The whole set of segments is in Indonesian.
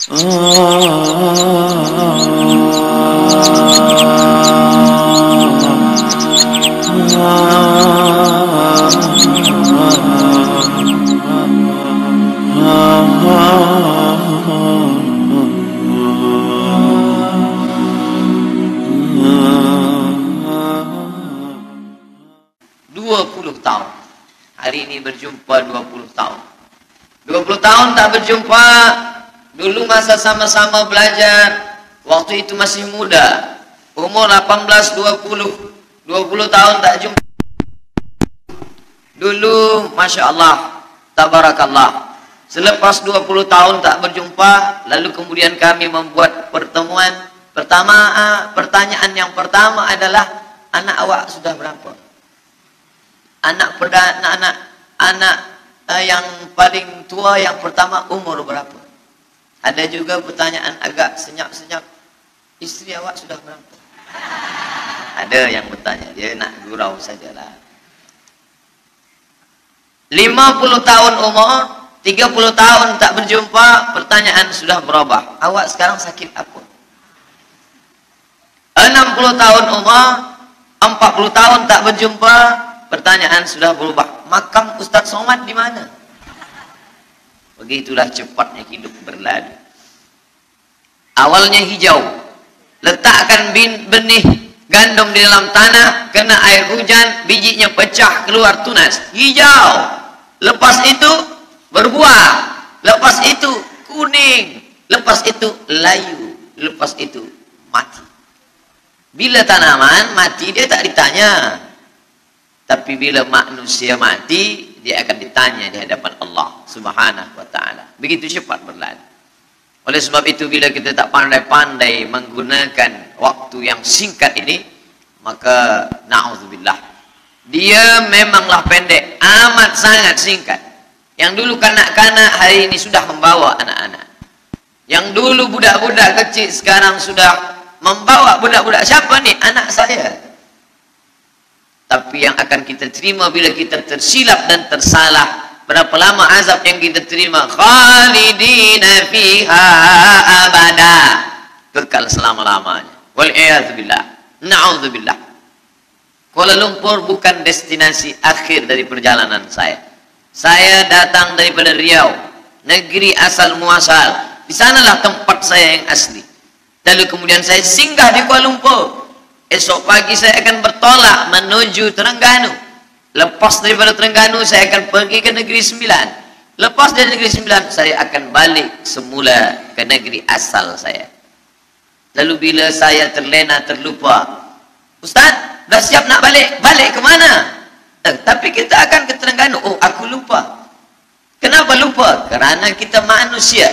Tahun. Hari ini berjumpa 20 tahun. 20 tahun tak berjumpa. Dulu masa sama-sama belajar, waktu itu masih muda, umur 18, 20 tahun tak jumpa. Dulu Masya Allah, Tabarakallah. Selepas 20 tahun tak berjumpa, lalu kemudian kami membuat pertemuan. Pertanyaan yang pertama adalah, anak awak sudah berapa? Anak yang paling tua yang pertama umur berapa? Ada juga pertanyaan agak senyap-senyap, istri awak sudah berapa? Ada yang bertanya, dia nak gurau sajalah. 50 tahun umur, 30 tahun tak berjumpa, pertanyaan sudah berubah. Awak sekarang sakit apa? 60 tahun umur, 40 tahun tak berjumpa, pertanyaan sudah berubah. Makam Ustaz Somad di mana? Begitulah cepatnya hidup berlalu. Awalnya hijau, letakkan benih gandum di dalam tanah, kena air hujan, bijinya pecah, keluar tunas, hijau. Lepas itu berbuah, lepas itu kuning, lepas itu layu, lepas itu mati. Bila tanaman mati dia tak ditanya, tapi bila manusia mati, dia akan ditanya di hadapan Allah Subhanahu wa ta'ala. Begitu cepat berlalu. Oleh sebab itu, bila kita tak pandai-pandai menggunakan waktu yang singkat ini, maka na'udzubillah, dia memanglah pendek, amat sangat singkat. Yang dulu kanak-kanak, hari ini sudah membawa anak-anak. Yang dulu budak-budak kecil, sekarang sudah membawa budak-budak. Siapa nih? Anak saya. Tapi yang akan kita terima bila kita tersilap dan tersalah, berapa lama azab yang kita terima? Khalidina fiha abada, kekal selama-lamanya. Wal'iyadzubillah, na'udzubillah. Kuala Lumpur bukan destinasi akhir dari perjalanan saya. Saya datang daripada Riau, negeri asal muasal. Di sanalah tempat saya yang asli. Lalu kemudian saya singgah di Kuala Lumpur. Esok pagi saya akan bertolak menuju Terengganu. Lepas daripada Terengganu, saya akan pergi ke Negeri Sembilan. Lepas dari Negeri Sembilan, saya akan balik semula ke negeri asal saya. Lalu bila saya terlena, terlupa, Ustaz, dah siap nak balik? Balik ke mana? Tapi kita akan ke Terengganu. Oh, aku lupa. Kenapa lupa? Kerana kita manusia.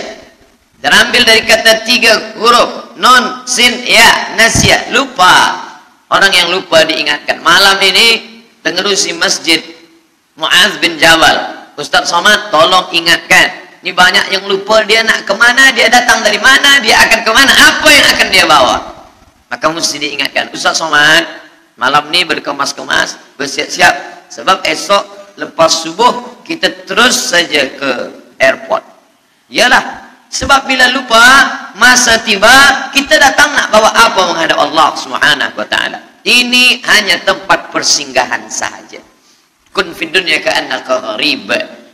Terambil dari kata 3 huruf, nun, sin, ya, nasya, lupa. Orang yang lupa diingatkan. Malam ini pengerusi masjid Mu'adz bin Jabal, Ustaz Somad, tolong ingatkan. Ini banyak yang lupa, dia nak kemana, dia datang dari mana, dia akan kemana, apa yang akan dia bawa. Maka mesti diingatkan, Ustaz Somad, malam ini berkemas-kemas, bersiap-siap, sebab esok lepas subuh kita terus saja ke airport. Yalah, sebab bila lupa, masa tiba, kita datang nak bawa apa menghadap Allah Subhanahu wa ta'ala. Ini hanya tempat persinggahan sahaja. Kun fid dunya ka'annaka gharib.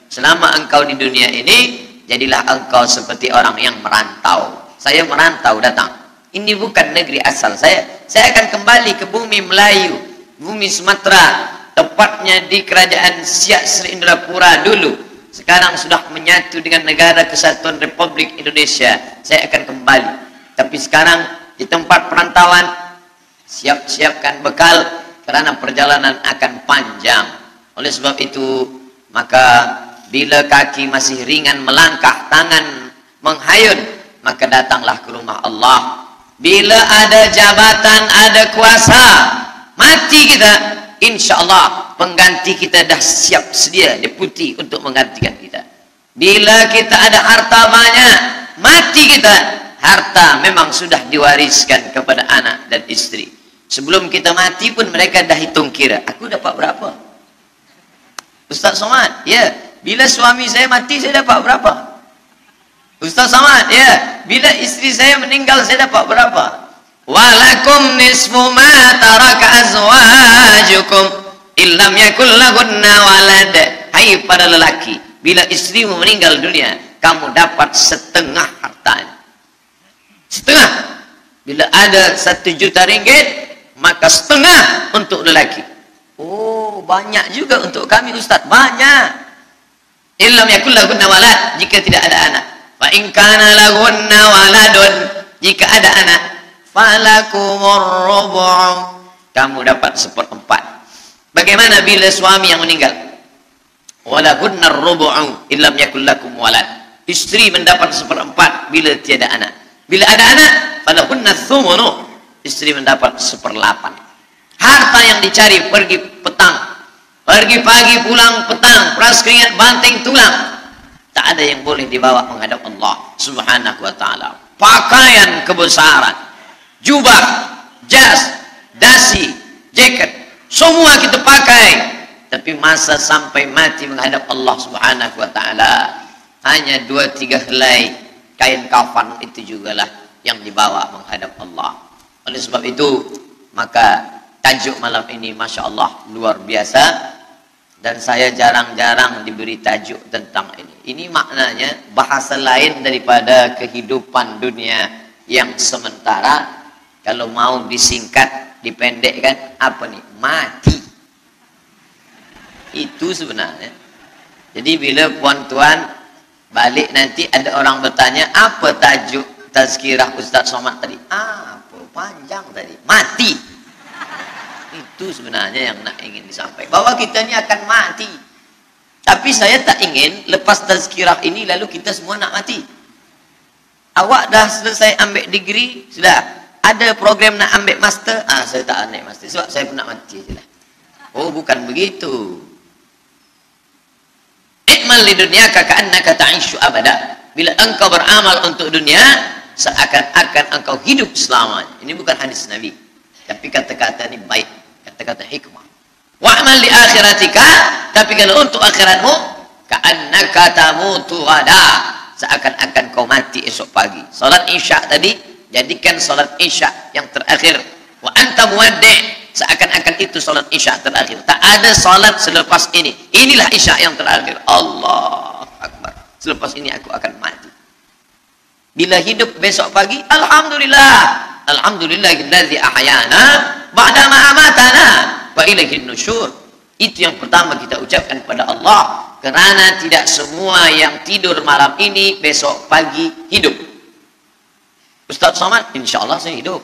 Selama engkau di dunia ini, jadilah engkau seperti orang yang merantau. Saya merantau datang. Ini bukan negeri asal saya. Saya akan kembali ke bumi Melayu, bumi Sumatera, tepatnya di kerajaan Siak Sri Indrapura dulu. Sekarang sudah menyatu dengan Negara Kesatuan Republik Indonesia. Saya akan kembali. Tapi sekarang di tempat perantauan, siapkan bekal karena perjalanan akan panjang. Oleh sebab itu, maka bila kaki masih ringan melangkah, tangan menghayun, maka datanglah ke rumah Allah. Bila ada jabatan, ada kuasa, mati kita, insya Allah pengganti kita dah siap sedia, deputi untuk menggantikan kita. Bila kita ada harta banyak, mati kita, harta memang sudah diwariskan kepada anak dan istri. Sebelum kita mati pun mereka dah hitung kira, aku dapat berapa? Ustaz Somad, ya, bila suami saya mati saya dapat berapa? Ustaz Somad, ya, bila istri saya meninggal saya dapat berapa? Walakum nisfu ma taraka azwajukum illam yakul lahunna walad. Hai para lelaki, bila istrimu meninggal dunia, kamu dapat setengah hartanya. Setengah. Bila ada 1 juta ringgit, maka setengah untuk lelaki. Oh, banyak juga untuk kami Ustaz, banyak. Illam yakul lahunna walad, jika tidak ada anak. Fa in kana lahunna waladun, jika ada anak, falakumur rubu', kamu dapat 1/4. Bagaimana bila suami yang meninggal? Walahunna rubu'u illam yakul lakum walad. Istri mendapat 1/4 bila tiada anak. Bila ada anak, falahunna thumunu, istri mendapat 1/8. Harta yang dicari pergi petang, pergi pagi pulang petang, peras keringat banting tulang, tak ada yang boleh dibawa menghadap Allah Subhanahu wa ta'ala. Pakaian kebesaran, jubah, jas, dasi, jaket, semua kita pakai, tapi masa sampai mati menghadap Allah Subhanahu wa ta'ala hanya 2-3 helai kain kafan, itu jugalah yang dibawa menghadap Allah. Oleh sebab itu, maka tajuk malam ini Masya Allah luar biasa, dan saya jarang-jarang diberi tajuk tentang ini. Ini maknanya bahasa lain daripada kehidupan dunia yang sementara. Kalau mau disingkat, dipendekkan, apa nih? Mati. Itu sebenarnya. Jadi bila puan-tuan balik nanti ada orang bertanya, apa tajuk tazkirah Ustaz Somad tadi? Apa panjang tadi? Mati. Itu sebenarnya yang nak ingin disampaikan, bahwa kita ni akan mati. Tapi saya tak ingin lepas tazkirah ini lalu kita semua nak mati. Awak dah selesai ambil degree, sudah ada program nak ambil master, saya tak ambil master sebab saya pun nak mati sajalah. Oh, bukan begitu. Ikmal di dunia ka'annaka ta'ishu abada. Bila engkau beramal untuk dunia, seakan-akan engkau hidup selamanya. Ini bukan hadis Nabi, tapi kata-kata ini baik, kata-kata hikmah. Wa'mal li akhiratika, tapi kalau untuk akhiratmu, ka'annaka tamutu ghada, seakan-akan kau mati esok pagi. Salat isya tadi, jadikan salat isya yang terakhir. Wa anta muwaddi', seakan-akan itu salat isya terakhir. Tak ada salat selepas ini. Inilah isya yang terakhir. Allah Akbar. Selepas ini aku akan mati. Bila hidup besok pagi, alhamdulillah. Alhamdulillahillazi ahyana ba'da ma amatana wa ilaihin nusyur. Itu yang pertama kita ucapkan kepada Allah, kerana tidak semua yang tidur malam ini besok pagi hidup. Ustaz Somad, insyaallah saya hidup.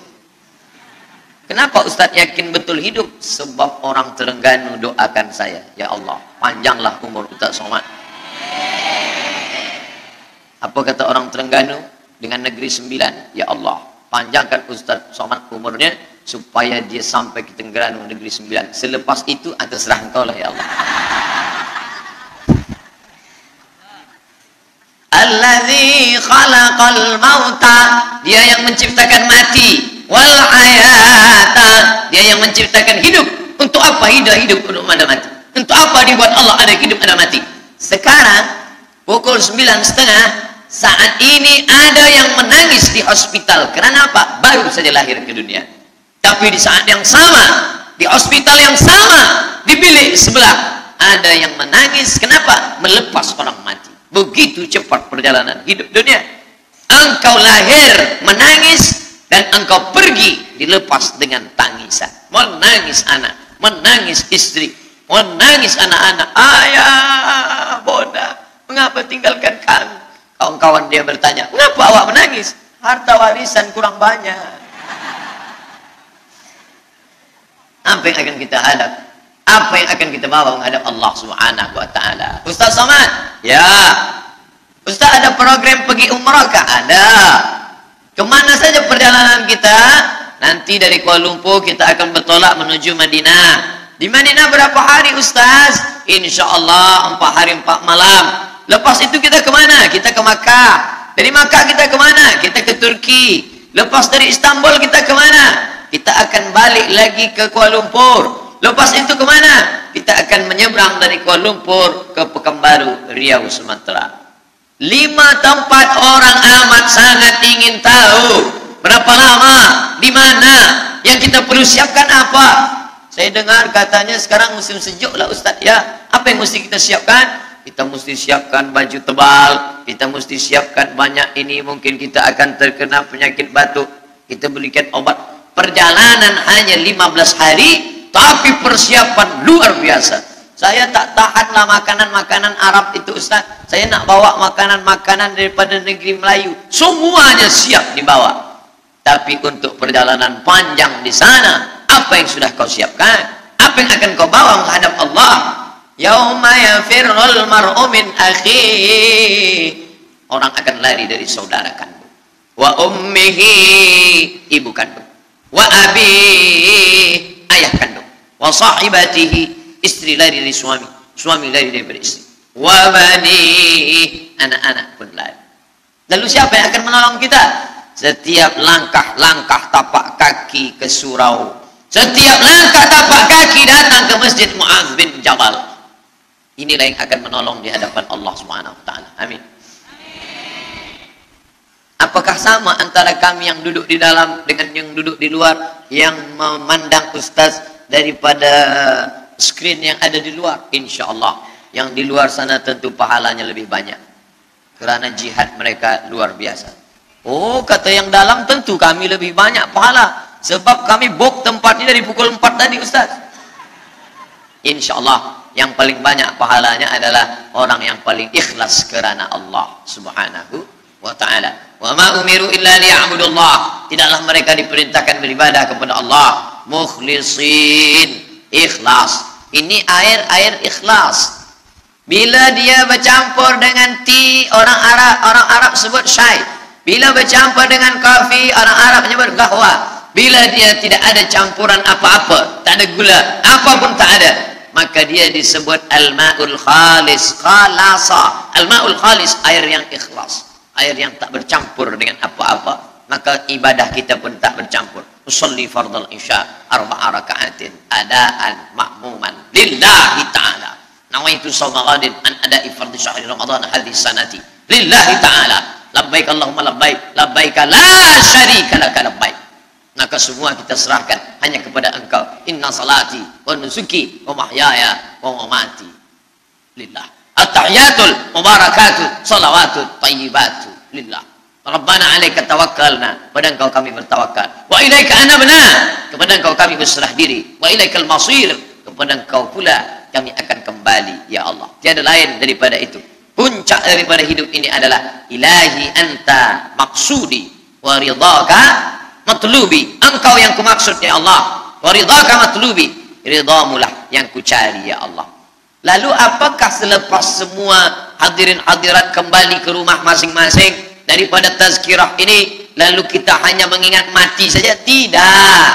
Kenapa Ustaz yakin betul hidup? Sebab orang Terengganu doakan saya, ya Allah, panjanglah umur Ustaz Somad. Apa kata orang Terengganu dengan Negeri Sembilan? Ya Allah, panjangkan Ustaz Somad umurnya supaya dia sampai ke Terengganu Negeri Sembilan. Selepas itu terserah engkau lah, ya Allah. Allazi khalaqal mauta, dia yang menciptakan mati, wal hayata, dia yang menciptakan hidup. Untuk apa hidup untuk ada mati? Untuk apa dibuat Allah ada hidup ada mati? Sekarang pukul 9:30 saat ini ada yang menangis di hospital. Karena apa? Baru saja lahir ke dunia. Tapi di saat yang sama, di hospital yang sama, di bilik sebelah ada yang menangis. Kenapa? Melepas orang mati. Begitu cepat perjalanan hidup dunia. Engkau lahir menangis, dan engkau pergi dilepas dengan tangisan. Menangis anak, menangis istri, menangis anak-anak. Ayah, Bonda, mengapa tinggalkan kami? Kawan-kawan dia bertanya, mengapa awak menangis? Harta warisan kurang banyak. Apa yang akan kita hadap? Apa yang akan kita bawa menghadap Allah Subhanahu wa ta'ala? Ustaz Somad, ya. Ustaz ada program pergi umrah kah? Ada. Kemana saja perjalanan kita? Nanti dari Kuala Lumpur kita akan bertolak menuju Madinah. Di Madinah berapa hari Ustaz? Insya Allah 4 hari 4 malam. Lepas itu kita kemana? Kita ke Makkah. Dari Makkah kita kemana? Kita ke Turki. Lepas dari Istanbul kita kemana? Kita akan balik lagi ke Kuala Lumpur. Lepas itu kemana? Kita akan menyeberang dari Kuala Lumpur ke Pekanbaru, Riau, Sumatera. 5 tempat orang amat sangat ingin tahu. Berapa lama? Di mana? Yang kita perlu siapkan apa? Saya dengar katanya sekarang musim sejuk lah Ustaz ya. Apa yang mesti kita siapkan? Kita mesti siapkan baju tebal. Kita mesti siapkan banyak ini. Mungkin kita akan terkena penyakit batuk. Kita berikan obat. Perjalanan hanya 15 hari. Tapi persiapan luar biasa. Saya tak tahanlah makanan-makanan Arab itu Ustaz. Saya nak bawa makanan-makanan daripada negeri Melayu. Semuanya siap dibawa. Tapi untuk perjalanan panjang di sana, apa yang sudah kau siapkan? Apa yang akan kau bawa menghadap Allah? Yauma yafirrul mar'u min akhihi. Orang akan lari dari saudara kandung. Wa ummihi, ibu kandung. Wa abihi, ayah kandung. Wa sahibatihi, istri lari dari suami, suami lari daripada istri. Wa bani, anak-anak pun lari. Lalu siapa yang akan menolong kita? Setiap langkah-langkah tapak kaki ke surau, setiap langkah tapak kaki datang ke Masjid Mu'adz bin Jabal. Inilah yang akan menolong di hadapan Allah Subhanahu wa taala. Amin. Apakah sama antara kami yang duduk di dalam dengan yang duduk di luar, yang memandang ustaz daripada screen yang ada di luar? Insya Allah yang di luar sana tentu pahalanya lebih banyak, kerana jihad mereka luar biasa. Oh, kata yang dalam tentu kami lebih banyak pahala, sebab kami book tempatnya dari pukul 4 tadi Ustaz. Insya Allah yang paling banyak pahalanya adalah orang yang paling ikhlas kerana Allah Subhanahu wa ta'ala. Wa ma umiru illa liya'budullah. Tidaklah mereka diperintahkan beribadah kepada Allah mukhlisin, ikhlas. Ini air ikhlas. Bila dia bercampur dengan ti, orang Arab sebut syai. Bila bercampur dengan kafi, orang Arab menyebut qahwa. Bila dia tidak ada campuran apa-apa, tak ada gula, apa pun tak ada, maka dia disebut al-ma'ul khalis, khalasa. Al-ma'ul khalis, air yang ikhlas, air yang tak bercampur dengan apa-apa. Maka ibadah kita pun tak bercampur. Usolli fardal isya 4 raka'atin adaan ma'muman lillahi ta'ala. Nawaitu shawma ghadin an ada'i fardhi syahri ramadhan hadhihi sanati lillahi ta'ala. Labbaik Allahumma labbaik, labbaik la syarika laka labbaik. Maka semua kita serahkan hanya kepada Engkau. Inna salati wa nusuki wa mahyaya wa mamati lillah. At-tahiyatul mubarakatuh salawatut tayyibatu lillah. Rabbana 'alaika tawakkalna, kepada Engkau kami bertawakal. Wa ilaika anabna, kepada Engkau kami berserah diri. Wa ilaikal masir, kepada Engkau pula kami akan kembali ya Allah. Tiada lain daripada itu. Puncak daripada hidup ini adalah ilahi anta maksudi wa ridhaka matlubi. Engkau yang kumaksud ya Allah, wa ridhaka matlubi, ridhamulah yang kucari ya Allah. Lalu apakah selepas semua hadirin hadirat kembali ke rumah masing-masing daripada tazkirah ini, lalu kita hanya mengingat mati saja? Tidak.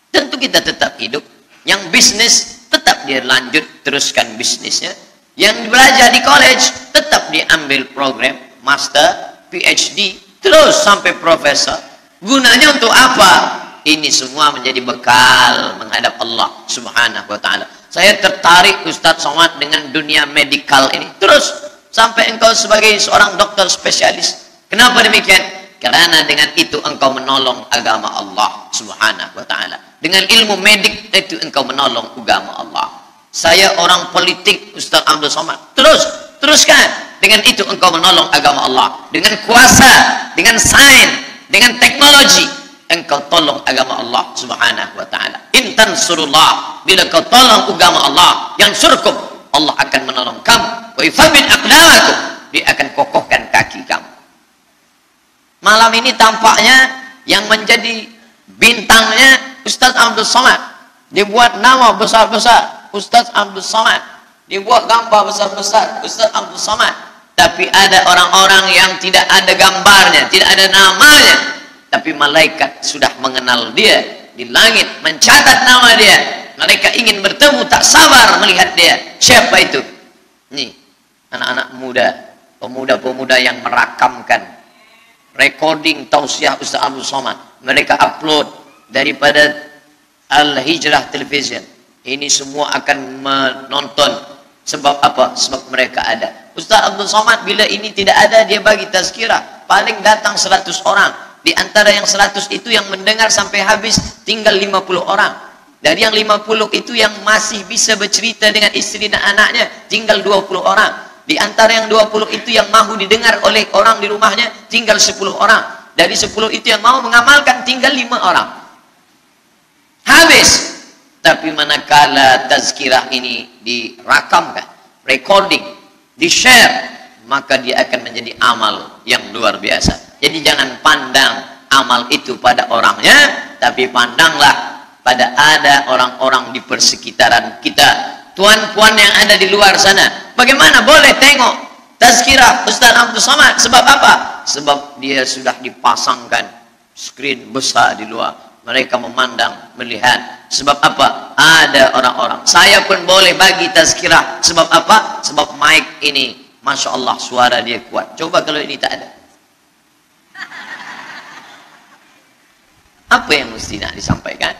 Tentu kita tetap hidup. Yang bisnis tetap dia lanjut teruskan bisnisnya. Yang belajar di college tetap diambil program master, PhD, terus sampai profesor. Gunanya untuk apa? Ini semua menjadi bekal menghadap Allah Subhanahu wa ta'ala. Saya tertarik Ustaz Somad dengan dunia medikal ini. Terus sampai engkau sebagai seorang dokter spesialis. Kenapa demikian? Karena dengan itu engkau menolong agama Allah Subhanahu wa ta'ala. Dengan ilmu medik itu engkau menolong agama Allah. Saya orang politik Ustaz Abdul Somad. Teruskan. Dengan itu engkau menolong agama Allah. Dengan kuasa, dengan sains, dengan teknologi, engkau tolong agama Allah Subhanahu wa ta'ala. In tansurullah, bila kau tolong agama Allah, yang surkum, Allah akan menolong kamu. Wa yuthabbit aqdamakum, dia akan kokohkan kaki kamu. Malam ini tampaknya yang menjadi bintangnya Ustaz Abdul Somad. Dia buat nama besar-besar, Ustaz Abdul Somad. Dibuat gambar besar-besar, Ustaz Abdul Somad. Tapi ada orang-orang yang tidak ada gambarnya, tidak ada namanya. Tapi malaikat sudah mengenal dia. Di langit mencatat nama dia. Mereka ingin bertemu, tak sabar melihat dia. Siapa itu? Nih, anak-anak muda, pemuda-pemuda yang merakamkan recording tausiah Ustaz Abdul Somad. Mereka upload daripada Al-Hijrah Television. Ini semua akan menonton. Sebab apa? Sebab mereka ada Ustaz Abdul Somad bila ini tidak ada, dia bagi tazkirah. Paling datang 100 orang. Di antara yang 100 itu yang mendengar sampai habis tinggal 50 orang. Dari yang 50 itu yang masih bisa bercerita dengan istri dan anaknya tinggal 20 orang. Di antara yang 20 itu yang mahu didengar oleh orang di rumahnya tinggal 10 orang. Dari 10 itu yang mau mengamalkan tinggal 5 orang. Habis. Tapi manakala tazkirah ini dirakamkan, recording, di-share, maka dia akan menjadi amal yang luar biasa. Jadi jangan pandang amal itu pada orangnya, tapi pandanglah pada ada orang-orang di persekitaran kita, tuan-puan yang ada di luar sana. Bagaimana boleh tengok tazkirah Ustaz Abdul Somad? Sebab apa? Sebab dia sudah dipasangkan screen besar di luar. Mereka memandang, melihat. Sebab apa? Ada orang-orang. Saya pun boleh bagi tazkirah. Sebab apa? Sebab mic ini, Masya Allah, suara dia kuat. Coba kalau ini tak ada. Apa yang mesti nak disampaikan?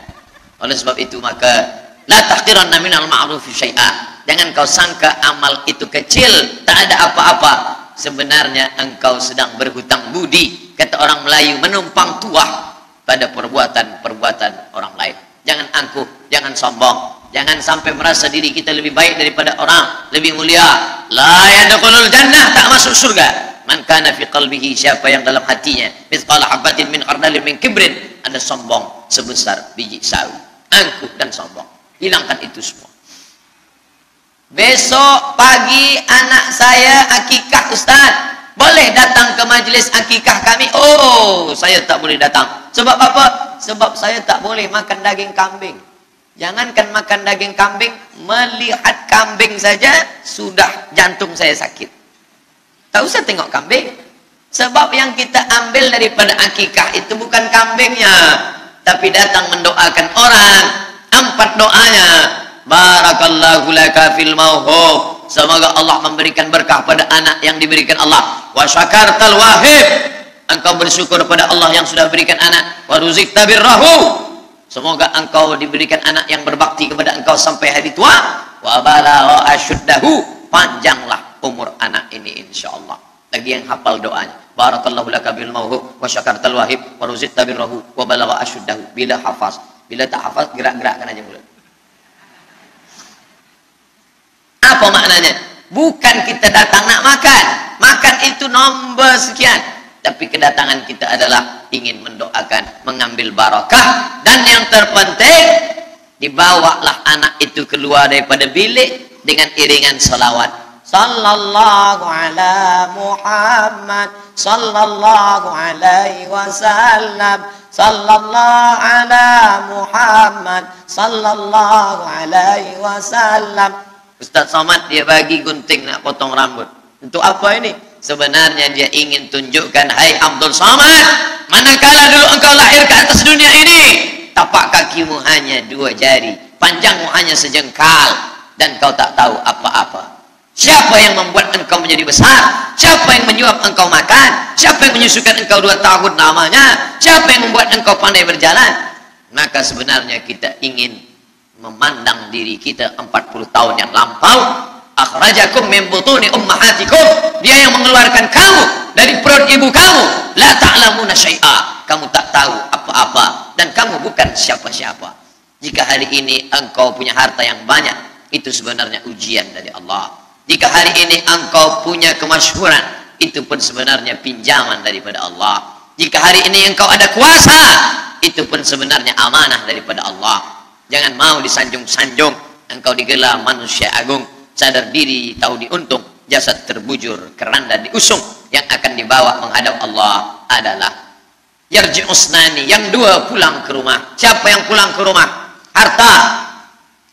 Oleh sebab itu maka la tahqiranna minal ma'rufi syai'a. Jangan kau sangka amal itu kecil, tak ada apa-apa. Sebenarnya engkau sedang berhutang budi, kata orang Melayu, menumpang tuah pada perbuatan-perbuatan orang lain. Jangan angkuh, jangan sombong, jangan sampai merasa diri kita lebih baik daripada orang, lebih mulia. La yadkhulul jannah, tak masuk surga. Man kana fi qalbihi, siapa yang dalam hatinya mithqala habatin min khardalin min kibrin, ada sombong sebesar biji sawi. Angkuh dan sombong, hilangkan itu semua. Besok pagi anak saya akikah Ustaz, boleh datang ke majlis akikah kami? Oh, saya tak boleh datang. Sebab apa? Sebab saya tak boleh makan daging kambing. Jangankan makan daging kambing, melihat kambing saja sudah jantung saya sakit. Tak usah tengok kambing. Sebab yang kita ambil daripada akikah itu bukan kambingnya, tapi datang mendoakan orang. 4 doanya. Barakallahu laka fil mauhub. Semoga Allah memberikan berkah pada anak yang diberikan Allah. Wa syakartal wahib. Engkau bersyukur pada Allah yang sudah berikan anak. Wa ruzikta birrahu. Semoga engkau diberikan anak yang berbakti kepada engkau sampai hari tua. Wa balagha asyuddahu. Panjanglah umur anak ini insyaallah. Lagi yang hafal doanya. Barakallahu laka bil mauhub wa syakartal wahib wa ruzikta birrahu wa balagha asyuddahu. Bila hafaz, bila tak hafaz gerak-gerakkan aja mulut. Apa maknanya? Bukan kita datang nak makan. Makan itu nombor sekian. Tapi kedatangan kita adalah ingin mendoakan, mengambil barakah. Dan yang terpenting, dibawalah anak itu keluar daripada bilik dengan iringan salawat. Sallallahu ala Muhammad, sallallahu alaihi wasallam, sallallahu ala Muhammad, sallallahu alaihi wasallam. Ustaz Somad dia bagi gunting nak potong rambut. Untuk apa ini? Sebenarnya dia ingin tunjukkan, hai Abdul Somad, manakala dulu engkau lahir ke atas dunia ini, tapak kakimu hanya 2 jari, panjangmu hanya sejengkal, dan kau tak tahu apa-apa. Siapa yang membuat engkau menjadi besar? Siapa yang menyuap engkau makan? Siapa yang menyusukan engkau 2 tahun namanya? Siapa yang membuat engkau pandai berjalan? Maka sebenarnya kita ingin memandang diri kita 40 tahun yang lampau. Akhrajakum min butuni ummahatikum, dia yang mengeluarkan kamu dari perut ibu kamu. La ta'lamuna syai'a, kamu tak tahu apa-apa dan kamu bukan siapa-siapa. Jika hari ini engkau punya harta yang banyak, itu sebenarnya ujian dari Allah. Jika hari ini engkau punya kemasyhuran, itu pun sebenarnya pinjaman daripada Allah. Jika hari ini engkau ada kuasa, itu pun sebenarnya amanah daripada Allah. Jangan mau disanjung-sanjung, engkau digelar manusia agung. Sadar diri, tahu diuntung, jasad terbujur, keranda diusung. Yang akan dibawa menghadap Allah adalah yarji'usnani, yang 2 pulang ke rumah. Siapa yang pulang ke rumah? Harta,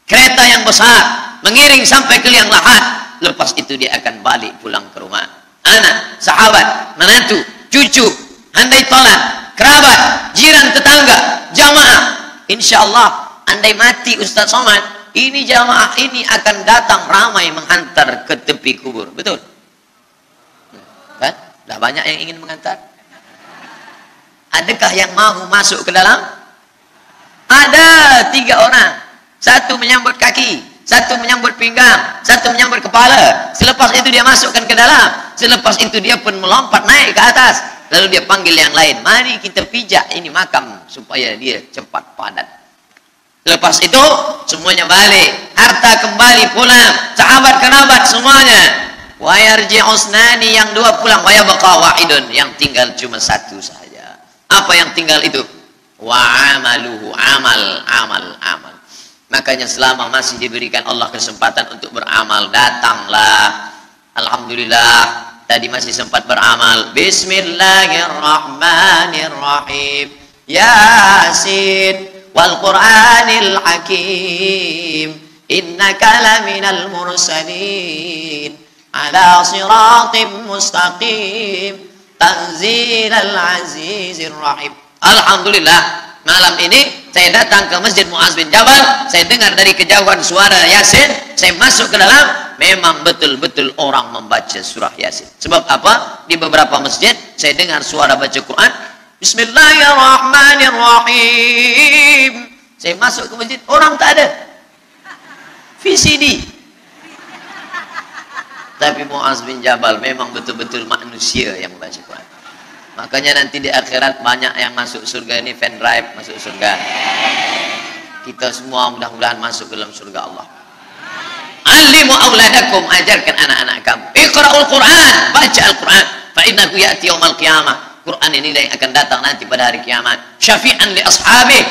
kereta yang besar, mengiring sampai ke liang lahat. Lepas itu dia akan balik pulang ke rumah. Anak, sahabat, menantu, cucu, handai tolan, kerabat, jiran, tetangga, jamaah. Insya Allah, andai mati Ustaz Somad, ini jamaah ini akan datang ramai menghantar ke tepi kubur. Betul? Kan? Dah banyak yang ingin menghantar. Adakah yang mau masuk ke dalam? Ada 3 orang. 1 menyambut kaki, satu menyambut pinggang, satu menyambut kepala. Selepas itu dia masukkan ke dalam. Selepas itu dia pun melompat naik ke atas. Lalu dia panggil yang lain, mari kita pijak ini makam supaya dia cepat padat. Lepas itu semuanya balik, harta kembali pulang, sahabat kerabat semuanya. Wa yarji'u usnani, yang dua pulang, wa yabqa wahidun, yang tinggal cuma satu saja. Apa yang tinggal itu? Wa amaluhu, amal. Makanya selama masih diberikan Allah kesempatan untuk beramal, datanglah. Alhamdulillah, tadi masih sempat beramal. Bismillahirrahmanirrahim. Yasin wal Qur'anil Hakim. Innaka laminal mursalin ala siratim mustaqim. Tanzilal azizir rahim. Alhamdulillah, malam ini saya datang ke Masjid Mu'az bin Jabal, saya dengar dari kejauhan suara Yasin, saya masuk ke dalam, memang betul-betul orang membaca surah Yasin. Sebab apa? Di beberapa masjid saya dengar suara baca Quran, Bismillahirrahmanirrahim. Saya masuk ke masjid, orang tak ada. VCD. Tapi Mu'az bin Jabal memang betul-betul manusia yang membaca Quran. Makanya nanti di akhirat banyak yang masuk surga ini fan drive masuk surga. Kita semua mudah-mudahan masuk ke dalam surga Allah. Alimu auladakum, ajarkan anak-anak kamu. Iqra'ul Quran, baca Al-Quran. Fa innahu ya'ti yaumil qiyamah. Quran ini yang akan datang nanti pada hari kiamat. Syafi'an li ashabi.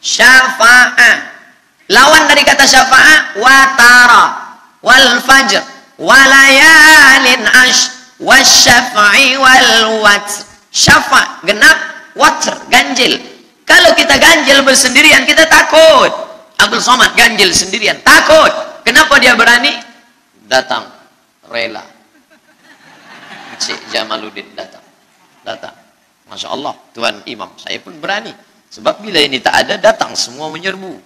Syafa'ah. Lawan dari kata syafa'ah, watara, wal fajr, walayalin ash. Wasyaf'i wal watr. Syafa' genap, watr ganjil. Kalau kita ganjil bersendirian kita takut. Abdul Somad ganjil sendirian takut. Kenapa dia berani? Datang rela. Cik Jamaluddin datang. Masya Allah, Tuan Imam, saya pun berani. Sebab bila ini tak ada, datang semua menyerbu.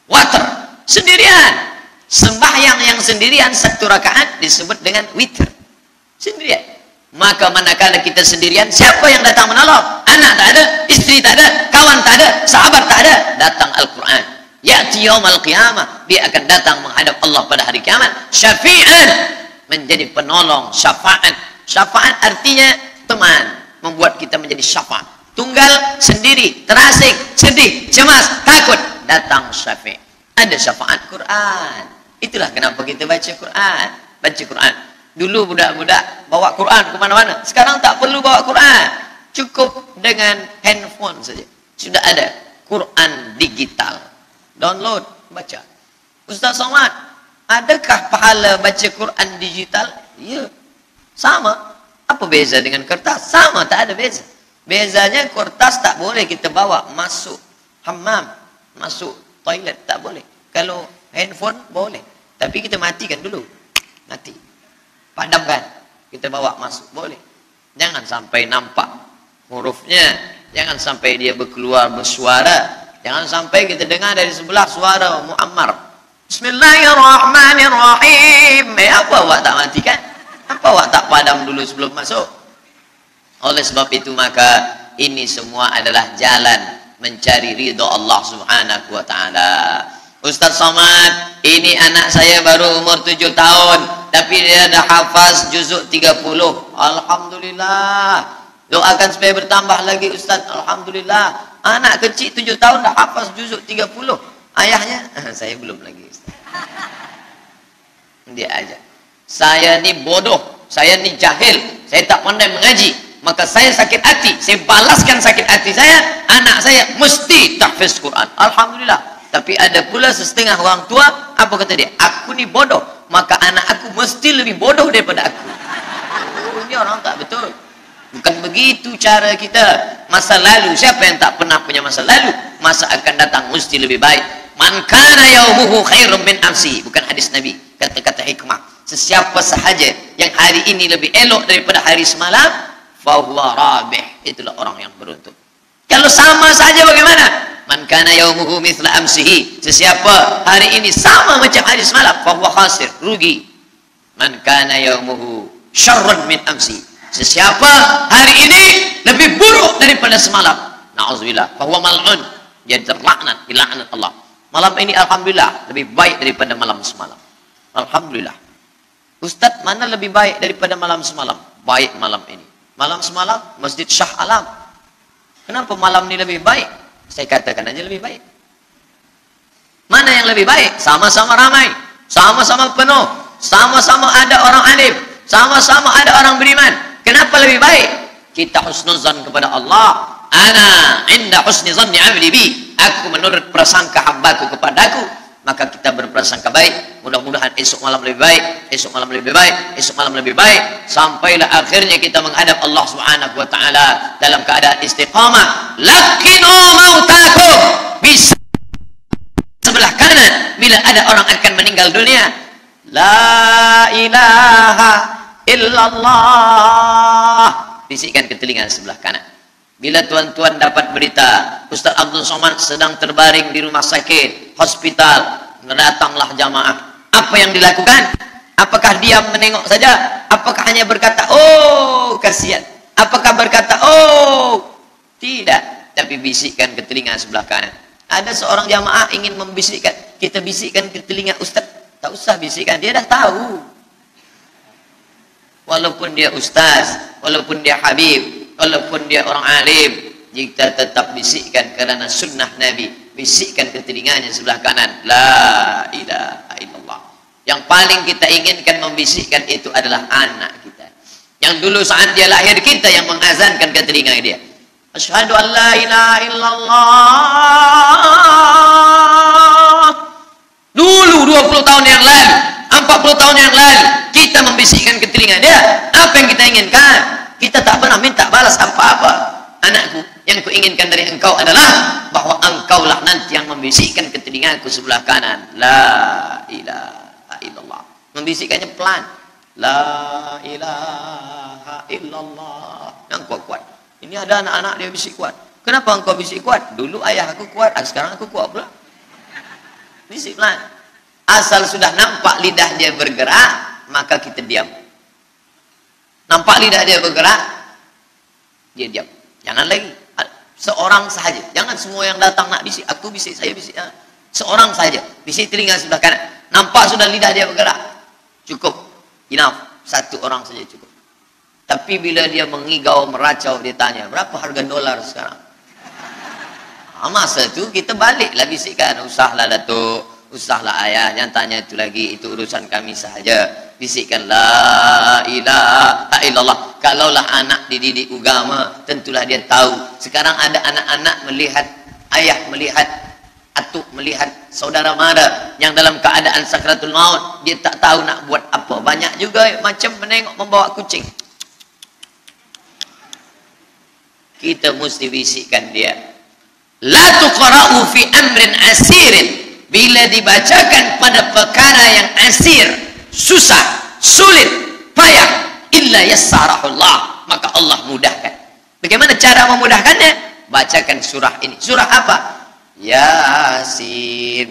Watr sendirian. Sembahyang yang sendirian satu rakaat disebut dengan witir, sendirian. Maka manakala kita sendirian, siapa yang datang menolong? Anak tak ada, istri tak ada, kawan tak ada, sahabat tak ada. Datang Al-Quran. Ya'ti yaumal qiyamah, dia akan datang menghadap Allah pada hari kiamat. Syafi'an, menjadi penolong. Syafaat artinya teman, membuat kita menjadi syafaat. Tunggal, sendiri, terasing, sedih, cemas, takut, datang syafi'. Ada syafaat Quran. Itulah kenapa kita baca Quran. Dulu budak-budak bawa Quran kemana-mana. Sekarang tak perlu bawa Quran. Cukup dengan handphone saja. Sudah ada Quran digital. Download, baca. Ustaz Somad, adakah pahala baca Quran digital? Ya, sama. Apa beza dengan kertas? Sama, tak ada beza. Bezanya kertas tak boleh kita bawa masuk hammam, masuk toilet, tak boleh. Kalau handphone boleh, tapi kita matikan dulu, mati, padamkan, kita bawa masuk, boleh. Jangan sampai nampak hurufnya, jangan sampai dia bersuara, jangan sampai kita dengar dari sebelah suara Muammar. Bismillahirrahmanirrahim. Apa awak tak matikan? Apa awak tak padam dulu sebelum masuk? Oleh sebab itu maka ini semua adalah jalan mencari ridha Allah Subhanahu wa taala. Ustaz Somad, ini anak saya baru umur 7 tahun, tapi dia dah hafaz juzuk 30. Alhamdulillah. Doakan supaya bertambah lagi Ustaz. Alhamdulillah. Anak kecil 7 tahun dah hafaz juzuk 30. Ayahnya, saya belum lagi Ustaz. Dia aja. Saya ni bodoh, saya ni jahil, saya tak pandai mengaji. Maka saya sakit hati, saya balaskan sakit hati saya. Anak saya mesti tahfiz Quran. Alhamdulillah. Tapi ada pula setengah orang tua, apa kata dia? Aku ni bodoh, maka anak aku mesti lebih bodoh daripada aku. Oh, ini orang tak betul. Bukan begitu cara kita. Masa lalu, siapa yang tak pernah punya masa lalu? Masa akan datang mesti lebih baik. Man kana yaumuhu khairum min amsi. Bukan hadis Nabi, kata-kata hikmah. Sesiapa sahaja yang hari ini lebih elok daripada hari semalam, fahuwa rabih. Itulah orang yang beruntung. Kalau sama saja bagaimana? Man kana yaumuhu mithla amsihi. Sesiapa hari ini sama macam hari semalam, fahuwa khasir, rugi. Man kana yaumuhu syarrun min amsi. Sesiapa hari ini lebih buruk daripada semalam, na'udzubillah, fahuwa mal'un, Dia terlaknat, dilaknat Allah. Malam ini alhamdulillah lebih baik daripada malam semalam. Alhamdulillah. Ustaz, mana lebih baik daripada malam semalam? Baik malam ini. Malam semalam Masjid Shah Alam. Kenapa malam ini lebih baik? Saya katakan aja lebih baik. Mana yang lebih baik? Sama-sama ramai, sama-sama penuh, sama-sama ada orang alim, sama-sama ada orang beriman. Kenapa lebih baik? Kita husnuzan kepada Allah. Ana inda husni zanni abdi bi. Aku menurut prasangka hambaku kepadaku, maka kita berprasangka baik. Mudah-mudahan esok malam lebih baik, esok malam lebih baik, esok malam lebih baik, sampailah akhirnya kita menghadap Allah Subhanahu wa taala dalam keadaan istiqamah. Laqinu mautakum, bisa sebelah kanan bila ada orang akan meninggal dunia. La ilaha illallah, bisikkan ke telinga sebelah kanan. Bila tuan-tuan dapat berita Ustaz Abdul Somad sedang terbaring di rumah sakit, hospital, datanglah jamaah. Apa yang dilakukan? Apakah diam menengok saja? Apakah hanya berkata, oh kasihan? Apakah berkata, oh tidak? Tapi bisikkan ke telinga sebelah kanan. Ada seorang jamaah ingin membisikkan, kita bisikkan ke telinga Ustaz. Tak usah bisikkan, dia dah tahu. Walaupun dia ustaz, walaupun dia habib, walaupun dia orang alim, kita tetap bisikkan karena sunnah Nabi. Bisikkan ke telinganya sebelah kanan, la ilaha illallah. Yang paling kita inginkan membisikkan itu adalah anak kita. Yang dulu saat dia lahir kita yang mengazankan ke telinga dia. Asyhadu an la ilaha illallah. Dulu 20 tahun yang lalu, 40 tahun yang lalu, kita membisikkan ke telinga dia. Apa yang kita inginkan? Kita tak pernah minta balas apa-apa. Anakku, yang kuinginkan dari engkau adalah bahwa engkaulah nanti yang membisikkan ke telingaku sebelah kanan, la ilaha illallah. Membisikkannya pelan, la ilaha illallah. Yang kuat-kuat. Ini ada anak-anak dia bisik kuat. Kenapa engkau bisik kuat? Dulu ayah aku kuat, sekarang aku kuat pula. Bisik pelan. Asal sudah nampak lidah dia bergerak, maka kita diam. Nampak lidah dia bergerak, dia diam. Jangan lagi seorang sahaja. Jangan semua yang datang nak bisik, aku bisik, saya bisik. Seorang saja, bisik telinga sebelah kanan. Nampak sudah lidah dia bergerak, cukup, enough. Satu orang saja cukup. Tapi bila dia mengigau, meracau, dia tanya, berapa harga dolar sekarang? Masa itu kita baliklah bisikkan, usahlah Datuk, usahlah ayah, jangan tanya itu lagi, itu urusan kami sahaja. Bisikkan la ilaha illallah. Kalaulah anak dididik agama, tentulah dia tahu. Sekarang ada anak-anak melihat ayah, melihat atuk, melihat saudara mara yang dalam keadaan sakratul maut, dia tak tahu nak buat apa. Banyak juga macam menengok membawa kucing. Kita mesti bisikkan dia. La tuqra'u fi amrin asirin. Bila dibacakan pada perkara yang asir, susah, sulit, payah, illa yassarahullah, maka Allah mudahkan. Bagaimana cara memudahkannya? Bacakan surah ini. Surah apa? Yasin.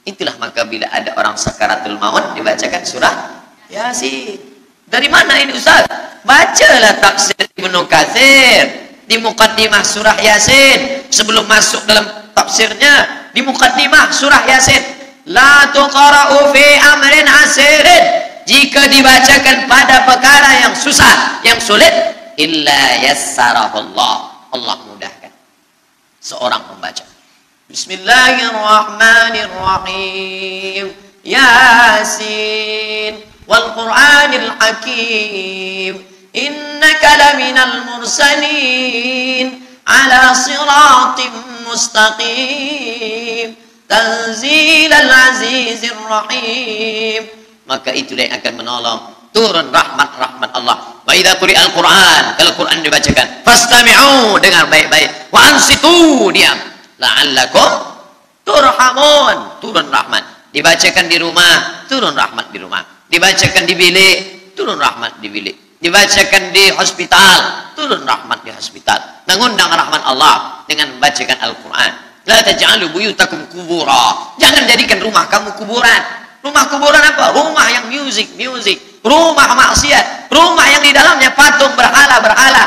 Itulah maka bila ada orang sakaratul maut dibacakan surah Yasin. Dari mana ini Ustaz? Bacalah tafsir Ibnu Katsir di muqaddimah surah Yasin. Sebelum masuk dalam tafsirnya, di muqaddimah surah Yasin, la tuqra'u fi amrin asirin, jika dibacakan pada perkara yang susah, yang sulit, illa yassarahullah, Allah mudahkan seorang pembaca. Bismillahirrahmanirrahim. Yasin wal Qur'anil Hakim, innaka laminal mursalin ala siratim mustaqim tanzilal azizir rahim. Maka itulah yang akan menolong turun rahmat Allah. Wa idza quri'al Qur'an, kalau Quran dibacakan, fastami'u, dengar baik-baik, wa ansitu, diam, la'allakum turhamun, turun rahmat. Dibacakan di rumah, turun rahmat di rumah. Dibacakan di bilik, turun rahmat di bilik. Dibacakan di hospital, turun rahmat di hospital. Mengundang rahmat Allah dengan membacakan Al-Quran. La taj'alu buyutakum kubura. Jangan jadikan rumah kamu kuburan. Rumah kuburan apa? Rumah yang music. Rumah maksiat. Rumah yang di dalamnya patung berhala.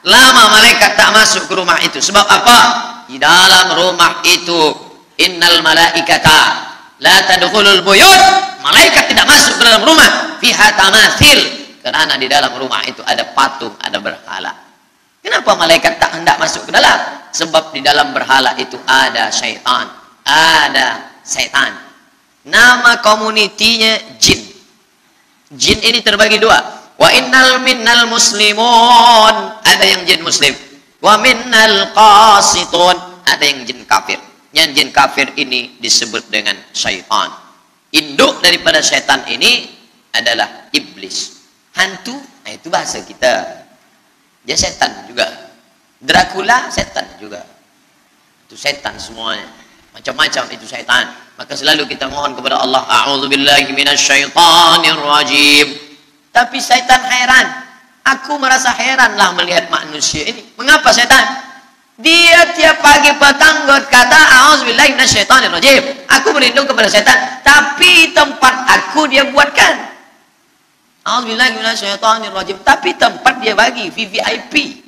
Lama malaikat tak masuk ke rumah itu. Sebab apa? di dalam rumah itu innal malaikata la tadkhulul buyut, malaikat tidak masuk ke dalam rumah fiha tamathil, karena di dalam rumah itu ada patung, ada berhala. Kenapa malaikat tak hendak masuk ke dalam? Sebab di dalam berhala itu ada syaitan, ada setan. Nama komunitinya jin. Jin ini terbagi dua. Wa innal minnal muslimun, ada yang jin muslim. Wa minnal qasitun, ada yang jin kafir. Yang jin kafir ini disebut dengan syaitan. Induk daripada syaitan ini adalah iblis. Hantu, nah itu bahasa kita. Dia setan juga. Dracula setan juga. Itu setan semuanya. Macam-macam itu setan. Maka selalu kita mohon kepada Allah, a'udzubillahi minasyaitonir rajim. Tapi setan heran. Aku merasa heranlah melihat manusia ini. Mengapa setan? Dia tiap pagi petang berkata, a'udzubillahi minasyaitonir rajim. Aku berlindung kepada setan, tapi tempat aku dia buatkan. A'udzubillahi minasyaitonir rajim, tapi tempat dia bagi VVIP.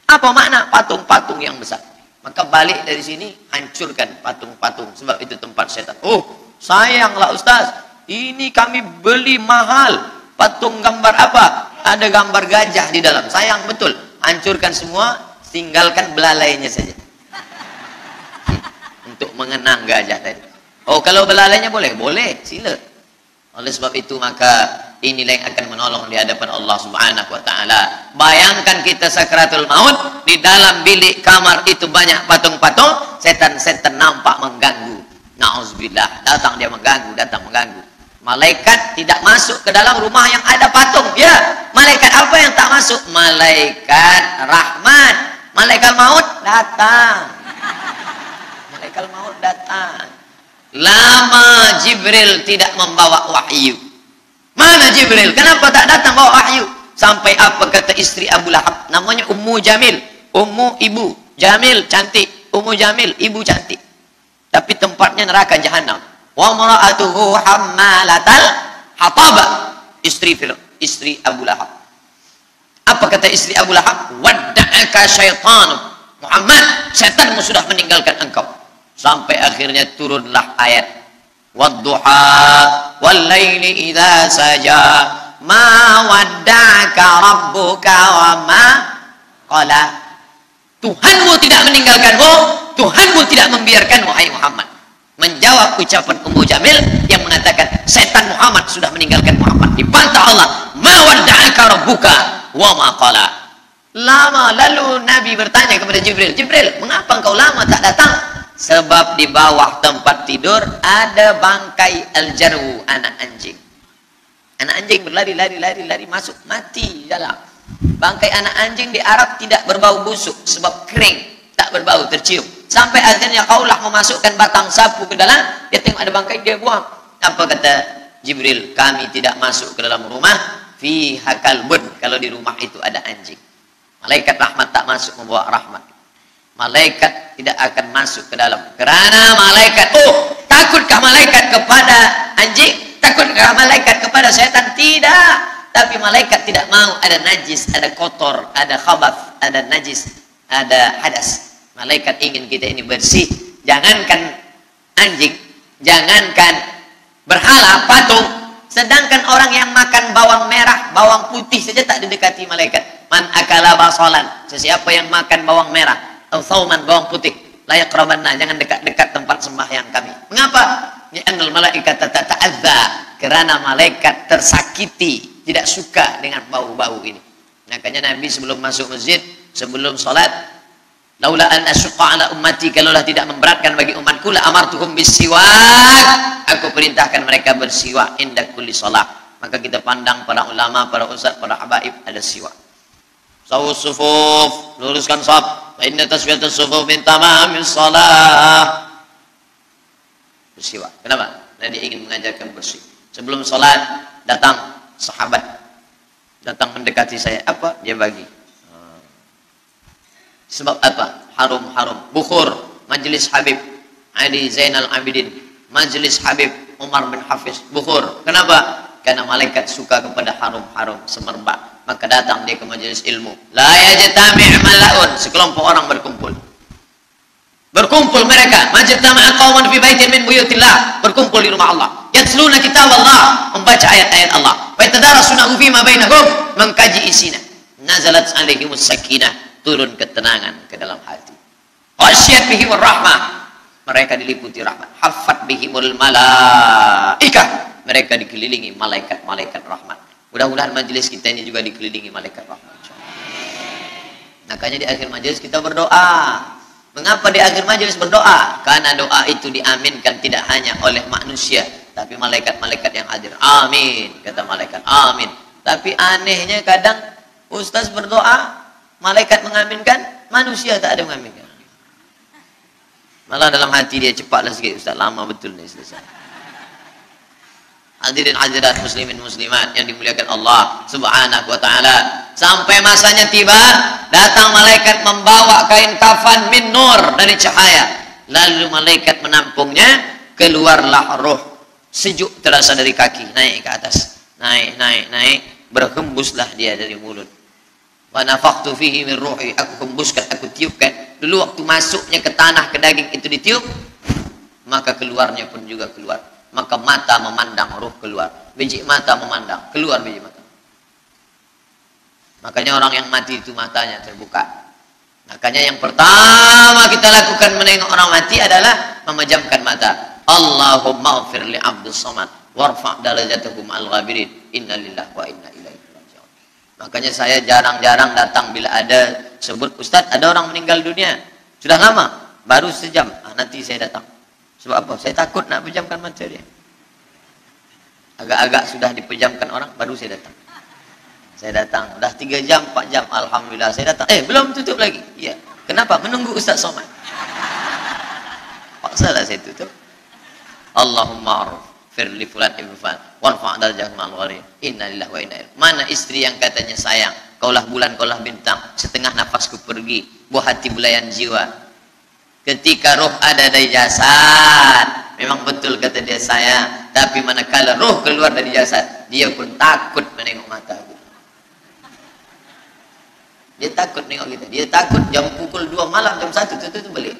Apa makna patung-patung yang besar? Maka balik dari sini, hancurkan patung-patung, sebab itu tempat setan. Oh, sayanglah Ustaz, ini kami beli mahal. Patung gambar apa? Ada gambar gajah di dalam. Sayang betul. Hancurkan semua, tinggalkan belalainya saja. Untuk mengenang gajah tadi. Oh, kalau belalainya boleh? Boleh, sila. Oleh sebab itu maka inilah yang akan menolong di hadapan Allah Subhanahu wa taala. Bayangkan kita sakratul maut, di dalam bilik kamar itu banyak patung-patung, setan-setan nampak mengganggu. Nauzubillah, datang dia mengganggu, datang mengganggu. Malaikat tidak masuk ke dalam rumah yang ada patung. Ya, malaikat apa yang tak masuk? Malaikat rahmat. Malaikat maut datang. Malaikat maut datang. Lama Jibril tidak membawa wahyu. Mana Jibril? Kenapa tak datang bawa wahyu? Sampai apa kata istri Abu Lahab? Namanya Ummu Jamil. Ummu ibu. Jamil cantik. Ummu Jamil ibu cantik. Tapi tempatnya neraka jahanam. Wa mar'atuhu hammalatal hatabah. Istri Abu Lahab. Apa kata istri Abu Lahab? Wadda'aka syaitanu Muhammad, setanmu sudah meninggalkan engkau. Sampai akhirnya turunlah ayat wadduha wallaili idza saja ma wadda'aka rabbuka wa ma qala. Tuhanmu tidak meninggalkanmu, Tuhanmu tidak membiarkanmu, wahai Muhammad. Menjawab ucapan Ummu Jamil yang mengatakan setan Muhammad sudah meninggalkan Muhammad. Dibantah Allah, ma wadda'aka rabbuka wa ma qala. Lama lalu Nabi bertanya kepada Jibril, Jibril, mengapa engkau lama tak datang? Sebab di bawah tempat tidur ada bangkai al-jarwu, anak anjing. Anak anjing berlari masuk, mati di dalam. Bangkai anak anjing di Arab tidak berbau busuk sebab kering, tak berbau, tercium. Sampai akhirnya kaulah memasukkan batang sapu ke dalam, dia tengok ada bangkai, dia buang. Apa kata Jibril? Kami tidak masuk ke dalam rumah fiha kalbun, kalau di rumah itu ada anjing. Malaikat rahmat tak masuk membawa rahmat. Malaikat tidak akan masuk ke dalam, kerana malaikat, oh, takutkah malaikat kepada anjing? Takutkah malaikat kepada setan? Tidak. Tapi malaikat tidak mau ada najis, ada kotor, ada khabath, ada najis, ada hadas. Malaikat ingin kita ini bersih. Jangankan anjing, jangankan berhala, patung, sedangkan orang yang makan bawang merah, bawang putih saja tak didekati malaikat. Man akala basalan, sesiapa yang makan bawang merah atau sauman, bawang putih, la yaqrabanna, jangan dekat-dekat tempat sembahyang kami. Mengapa? Li'annal malaikata tata'adza, karena malaikat tersakiti, tidak suka dengan bau-bau ini. Makanya Nabi sebelum masuk masjid, sebelum salat, laula an asyqa ala ummati, kalaulah tidak memberatkan bagi umatku, la amartuhum bisiwak, aku perintahkan mereka bersiwak inda kulli salat. Maka kita pandang para ulama, para ustaz, para habaib ada siwak. Sawus sufuf, luruskan shaf. Fa inna taswiyatus sufuf min tamamis shalah. Bersiwak. Kenapa? Karena dia ingin mengajarkan bersih. Sebelum salat datang sahabat, datang mendekati saya. Apa? Dia bagi. Sebab apa? Harum-harum. Bukhur, majlis Habib Ali Zainal Abidin, majlis Habib Umar bin Hafiz. Bukhur. Kenapa? Karena malaikat suka kepada harum-harum, semerbak. Maka datang dia ke majelis ilmu. La yajtami' mala'un, sekelompok orang berkumpul. Berkumpul mereka, majtama'a qaumun fi baitin min buyutillah, berkumpul di rumah Allah. Yatluna kitab Allah, membaca ayat-ayat Allah. Wa yatadarasunahu fima bainahum, mengkaji isinya. Nazalat alaihimus sakinah, turun ketenangan ke dalam hati. Ghasyiyat bihimur rahmah, mereka diliputi rahmat. Haffat bihimul malaikah, mereka dikelilingi malaikat-malaikat rahmat. Mudah-mudahan majelis kita ini juga dikelilingi malaikat rahmat. Makanya di akhir majelis kita berdoa. Mengapa di akhir majelis berdoa? Karena doa itu diaminkan tidak hanya oleh manusia, tapi malaikat-malaikat yang hadir. Amin, kata malaikat. Amin. Tapi anehnya kadang ustaz berdoa, malaikat mengaminkan, manusia tak ada mengaminkan. Malah dalam hati dia, cepatlah sikit ustaz, lama betul nih selesai. Hadirin hadirat muslimin muslimat yang dimuliakan Allah Subhanahu wa taala. Sampai masanya tiba, datang malaikat membawa kain kafan min nur, dari cahaya. Lalu malaikat menampungnya, keluarlah roh. Sejuk terasa dari kaki, naik ke atas. Naik, berhembuslah dia dari mulut. Wa nafakhtu fihi min ruhi, aku hembuskan, aku tiupkan. Dulu waktu masuknya ke tanah, ke daging itu ditiup, maka keluarnya pun juga keluar. Maka mata memandang, roh keluar. Biji mata memandang, keluar biji mata. Makanya orang yang mati itu matanya terbuka. Makanya yang pertama kita lakukan menengok orang mati adalah memejamkan mata. Allahumma ighfir li abdus samad warfa' darajatahu ma'al ghabirin. Inna lillahi wa inna ilaihi raji'un. Makanya saya jarang-jarang datang bila ada sebut ustaz ada orang meninggal dunia. Sudah lama, baru sejam. Nanti saya datang. Sebab apa? Saya takut nak pejamkan mata dia. Agak-agak sudah dipejamkan orang, baru saya datang. Saya datang, dah 3 jam, 4 jam, alhamdulillah saya datang. Belum tutup lagi. Ya. Kenapa? Menunggu Ustaz Somad. Paksalah saya tutup. Allahumma arfir li fulan ibn fulan warfa' darajahum al-gharir. Inna lillahi wa inna ilaihi. Mana istri yang katanya sayang, kaulah bulan, kaulah bintang, setengah nafasku pergi, buah hati belayan jiwa. Ketika roh ada dari jasad, memang betul kata dia sayang, tapi manakala roh keluar dari jasad, dia pun takut menengok mata kita. Dia takut nengok kita. Dia takut jam pukul 2 malam, jam 1 tutup balik.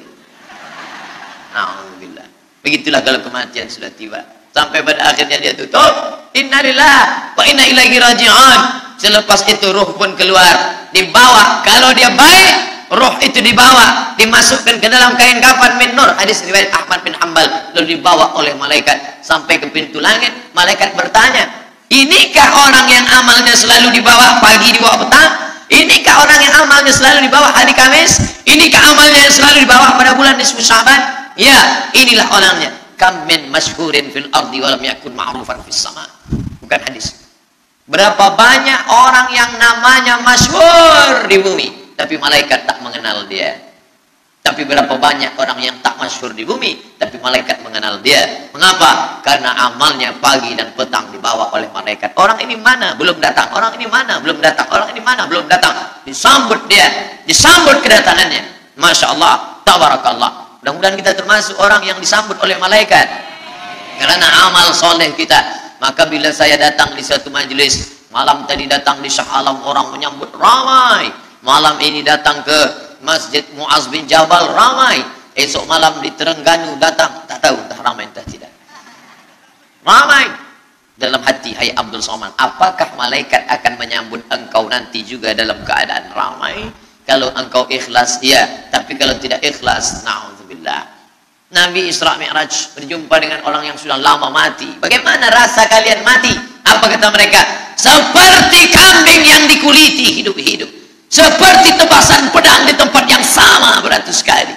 Alhamdulillah. Begitulah kalau kematian sudah tiba. Sampai pada akhirnya dia tutup. Innalillahi wa inna ilaihi raji'un. Selepas itu roh pun keluar. Dibawa. Kalau dia baik, roh itu dibawa. Dimasukkan ke dalam kain kafan min nur. Hadis riwayat Ahmad bin Hanbal. Lalu dibawa oleh malaikat. Sampai ke pintu langit. Malaikat bertanya, inikah orang yang amalnya selalu dibawa pagi, dibawa petang? Inikah orang yang amalnya selalu dibawa hari Kamis? Inikah amalnya yang selalu dibawa pada bulan nisfu Sya'ban? Ya, inilah orangnya. Kam min masyhurin fil ardi wa lam yakun ma'rufan fis sama. Bukan hadis. Berapa banyak orang yang namanya masyhur di bumi, tapi malaikat tak mengenal dia. Tapi berapa banyak orang yang tak masyhur di bumi, tapi malaikat mengenal dia. Mengapa? Karena amalnya pagi dan petang dibawa oleh malaikat. Orang ini mana? Belum datang. Orang ini mana? Belum datang. Orang ini mana? Belum datang. Disambut dia. Disambut kedatangannya. Masya Allah. Tabarakallah. Mudah-mudahan kita termasuk orang yang disambut oleh malaikat. Karena amal soleh kita. Maka bila saya datang di suatu majelis, malam tadi datang di Shah Alam, orang menyambut ramai. Malam ini datang ke Masjid Mu'az bin Jabal, ramai. Esok malam di Terengganu datang, tak tahu entah ramai entah tidak. Ramai. Dalam hati, hai Abdul Somad, apakah malaikat akan menyambut engkau nanti juga dalam keadaan ramai? Kalau engkau ikhlas, ya. Tapi kalau tidak ikhlas, na'udzubillah. Nabi Isra Mi'raj berjumpa dengan orang yang sudah lama mati. Bagaimana rasa kalian mati? Apa kata mereka? Seperti kambing yang dikuliti hidup-hidup. Seperti tebasan pedang di tempat yang sama beratus kali.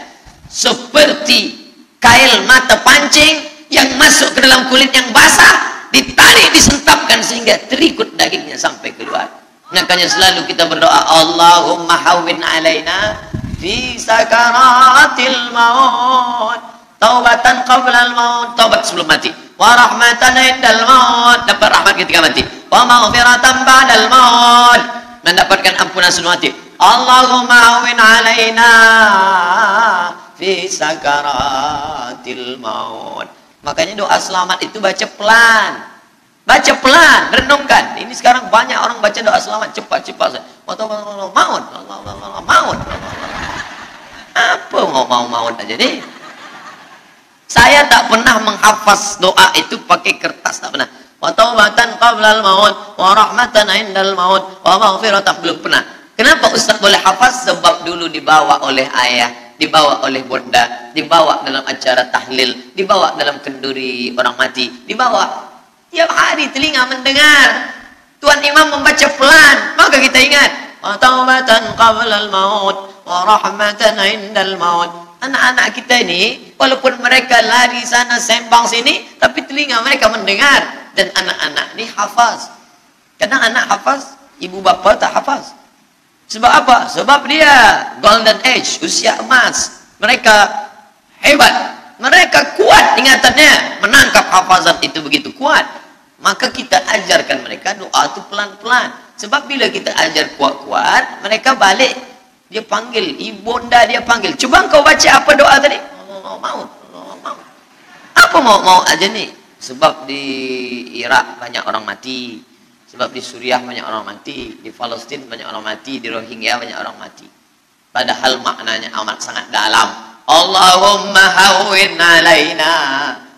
Seperti kail mata pancing yang masuk ke dalam kulit yang basah, ditarik, disentapkan sehingga terikut dagingnya sampai keluar. Makanya selalu kita berdoa, Allahumma hawwin alaina fi sakaratil maut, taubatan qabla al-maut, taubat sebelum mati, wa rahmatan indal maut, dapat rahmat ketika mati, wa maghfiratan ba'dal maut, mendapatkan ampunan sebelum mati. Allahumma hawwin alaina fi sakaratil maut. Makanya doa selamat itu baca pelan. Baca pelan, renungkan. Ini sekarang banyak orang baca doa selamat cepat-cepat. Maut. Apa mau maut aja nih. Saya tak pernah menghafaz doa itu pakai kertas, tak pernah. Wa taubatan qablal maut wa rahmatan indal maut wa maghfiratan, belum pernah. Kenapa Ustaz boleh hafaz? Sebab dulu dibawa oleh ayah, dibawa oleh bunda, dibawa dalam acara tahlil, dibawa dalam kenduri orang mati, dibawa tiap hari telinga mendengar. Tuan Imam membaca pelan, maka kita ingat. Wa taubatan qablal maut wa rahmatan indal maut. Anak-anak kita ini, walaupun mereka lari sana sembang sini, tapi telinga mereka mendengar. Dan anak-anak ini hafaz. Kadang anak hafaz, ibu bapa tak hafaz. Sebab apa? Sebab dia golden age, usia emas. Mereka hebat, mereka kuat ingatannya, menangkap hafazan itu begitu kuat. Maka kita ajarkan mereka doa itu pelan-pelan. Sebab bila kita ajar kuat-kuat, mereka balik. Dia panggil, ibunda dia panggil. Cuba kau baca apa doa tadi? Allah maut, Allah maut. Apa mau aja nih? Sebab di Irak banyak orang mati. Sebab di Suriah banyak orang mati, di Palestina banyak orang mati, di Rohingya banyak orang mati. Padahal maknanya amat sangat dalam. Allahumma hawwin alaina,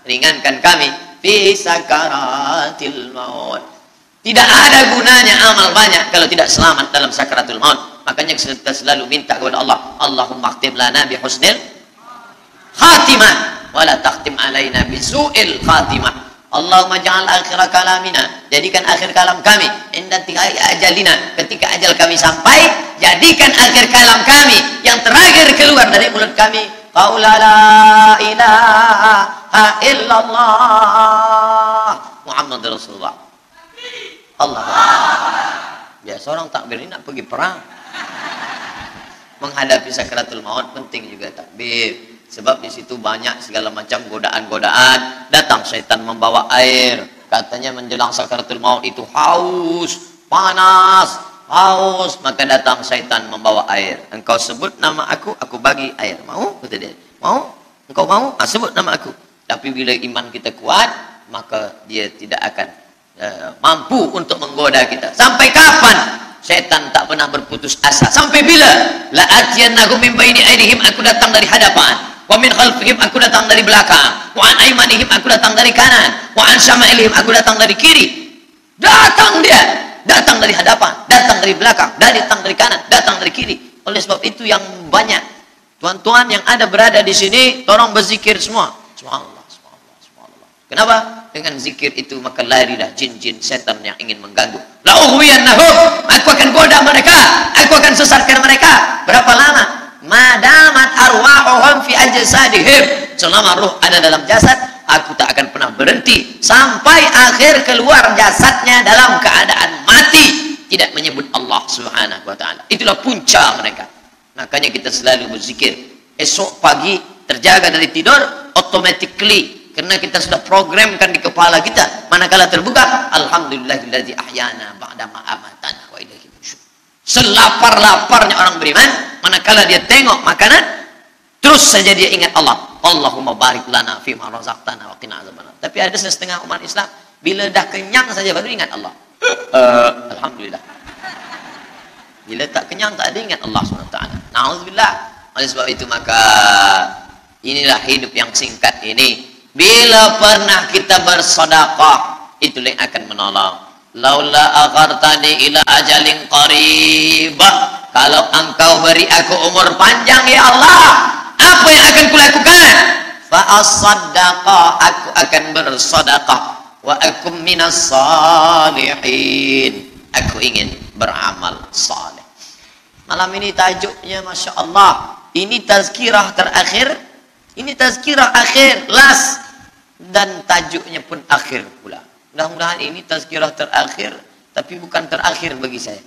ringankan kami fi sakaratil maut. Tidak ada gunanya amal banyak kalau tidak selamat dalam sakaratul maut. Makanya kita selalu minta kepada Allah, Allahumma khtim lana bi husnil khatimah wa la takhtim alaina bi su'il khatimah. Allahumma ja'al akhir kalamina, jadikan akhir kalam kami inda tikai ajalina, ketika ajal kami sampai, jadikan akhir kalam kami yang terakhir keluar dari mulut kami qaula la ilaha illallah Muhammadur Rasulullah. Allah. Biasa orang takbir ini nak pergi perang. Menghadapi sakaratul maut penting juga takbir. Sebab di situ banyak segala macam godaan-godaan. Datang syaitan membawa air. Katanya menjelang sakaratul maut itu haus, panas, haus. Maka datang syaitan membawa air. Engkau sebut nama aku bagi air. Mau? Kata dia. Mau? Engkau mau? Sebut nama aku. Tapi bila iman kita kuat, maka dia tidak akan mampu untuk menggoda kita. Sampai kapan? Syaitan tak pernah berputus asa. Sampai bila? La atiyannahum min baini aydihim, aku datang dari hadapan. Wa min khalfihim, aku datang dari belakang. Wa an aymanihim, aku datang dari kanan. Wa an syama'ilihim, aku datang dari kiri. Datang dia, datang dari hadapan, datang dari belakang, datang dari kanan, datang dari kiri. Oleh sebab itu yang banyak tuan-tuan yang ada berada di sini, tolong berzikir semua. Subhanallah, subhanallah, subhanallah. Kenapa? Dengan zikir itu maka larilah jin-jin setan yang ingin mengganggu. La ughwiyannahum, aku akan goda mereka, aku akan sesatkan mereka. Berapa lama? Madamat arwahuhum fi ajsadihim, selama ruh ada dalam jasad, aku tak akan pernah berhenti sampai akhir keluar jasadnya dalam keadaan mati, tidak menyebut Allah Subhanahu wa taala. Itulah punca mereka. Makanya kita selalu berzikir. Esok pagi terjaga dari tidur automatically, karena kita sudah programkan di kepala kita. Manakala terbuka, alhamdulillahilladzi ahyana ba'da ma amatana wa ilaihi nusyur. Selapar-laparnya orang beriman, manakala dia tengok makanan, terus saja dia ingat Allah. Allahumma barik lana fima razaqtana wa qina azabannar. Tapi ada setengah umat Islam, bila dah kenyang saja baru ingat Allah. Alhamdulillah. Bila tak kenyang tak ada ingat Allah SWT. Na'udzubillah. Oleh sebab itu maka inilah hidup yang singkat ini. Bila pernah kita bersedekah, itulah yang akan menolong. Laula akhartani ila ajalin qaribah, kalau engkau beri aku umur panjang ya Allah, apa yang akan kulakukan? Fa as-sadaqah, aku akan bersedekah. Wa akum minas salihin, aku ingin beramal saleh. Malam ini tajuknya Masya Allah, ini tazkirah terakhir, ini tazkirah akhir, last, dan tajuknya pun akhir pula. Mudah-mudahan ini tazkirah terakhir, tapi bukan terakhir bagi saya.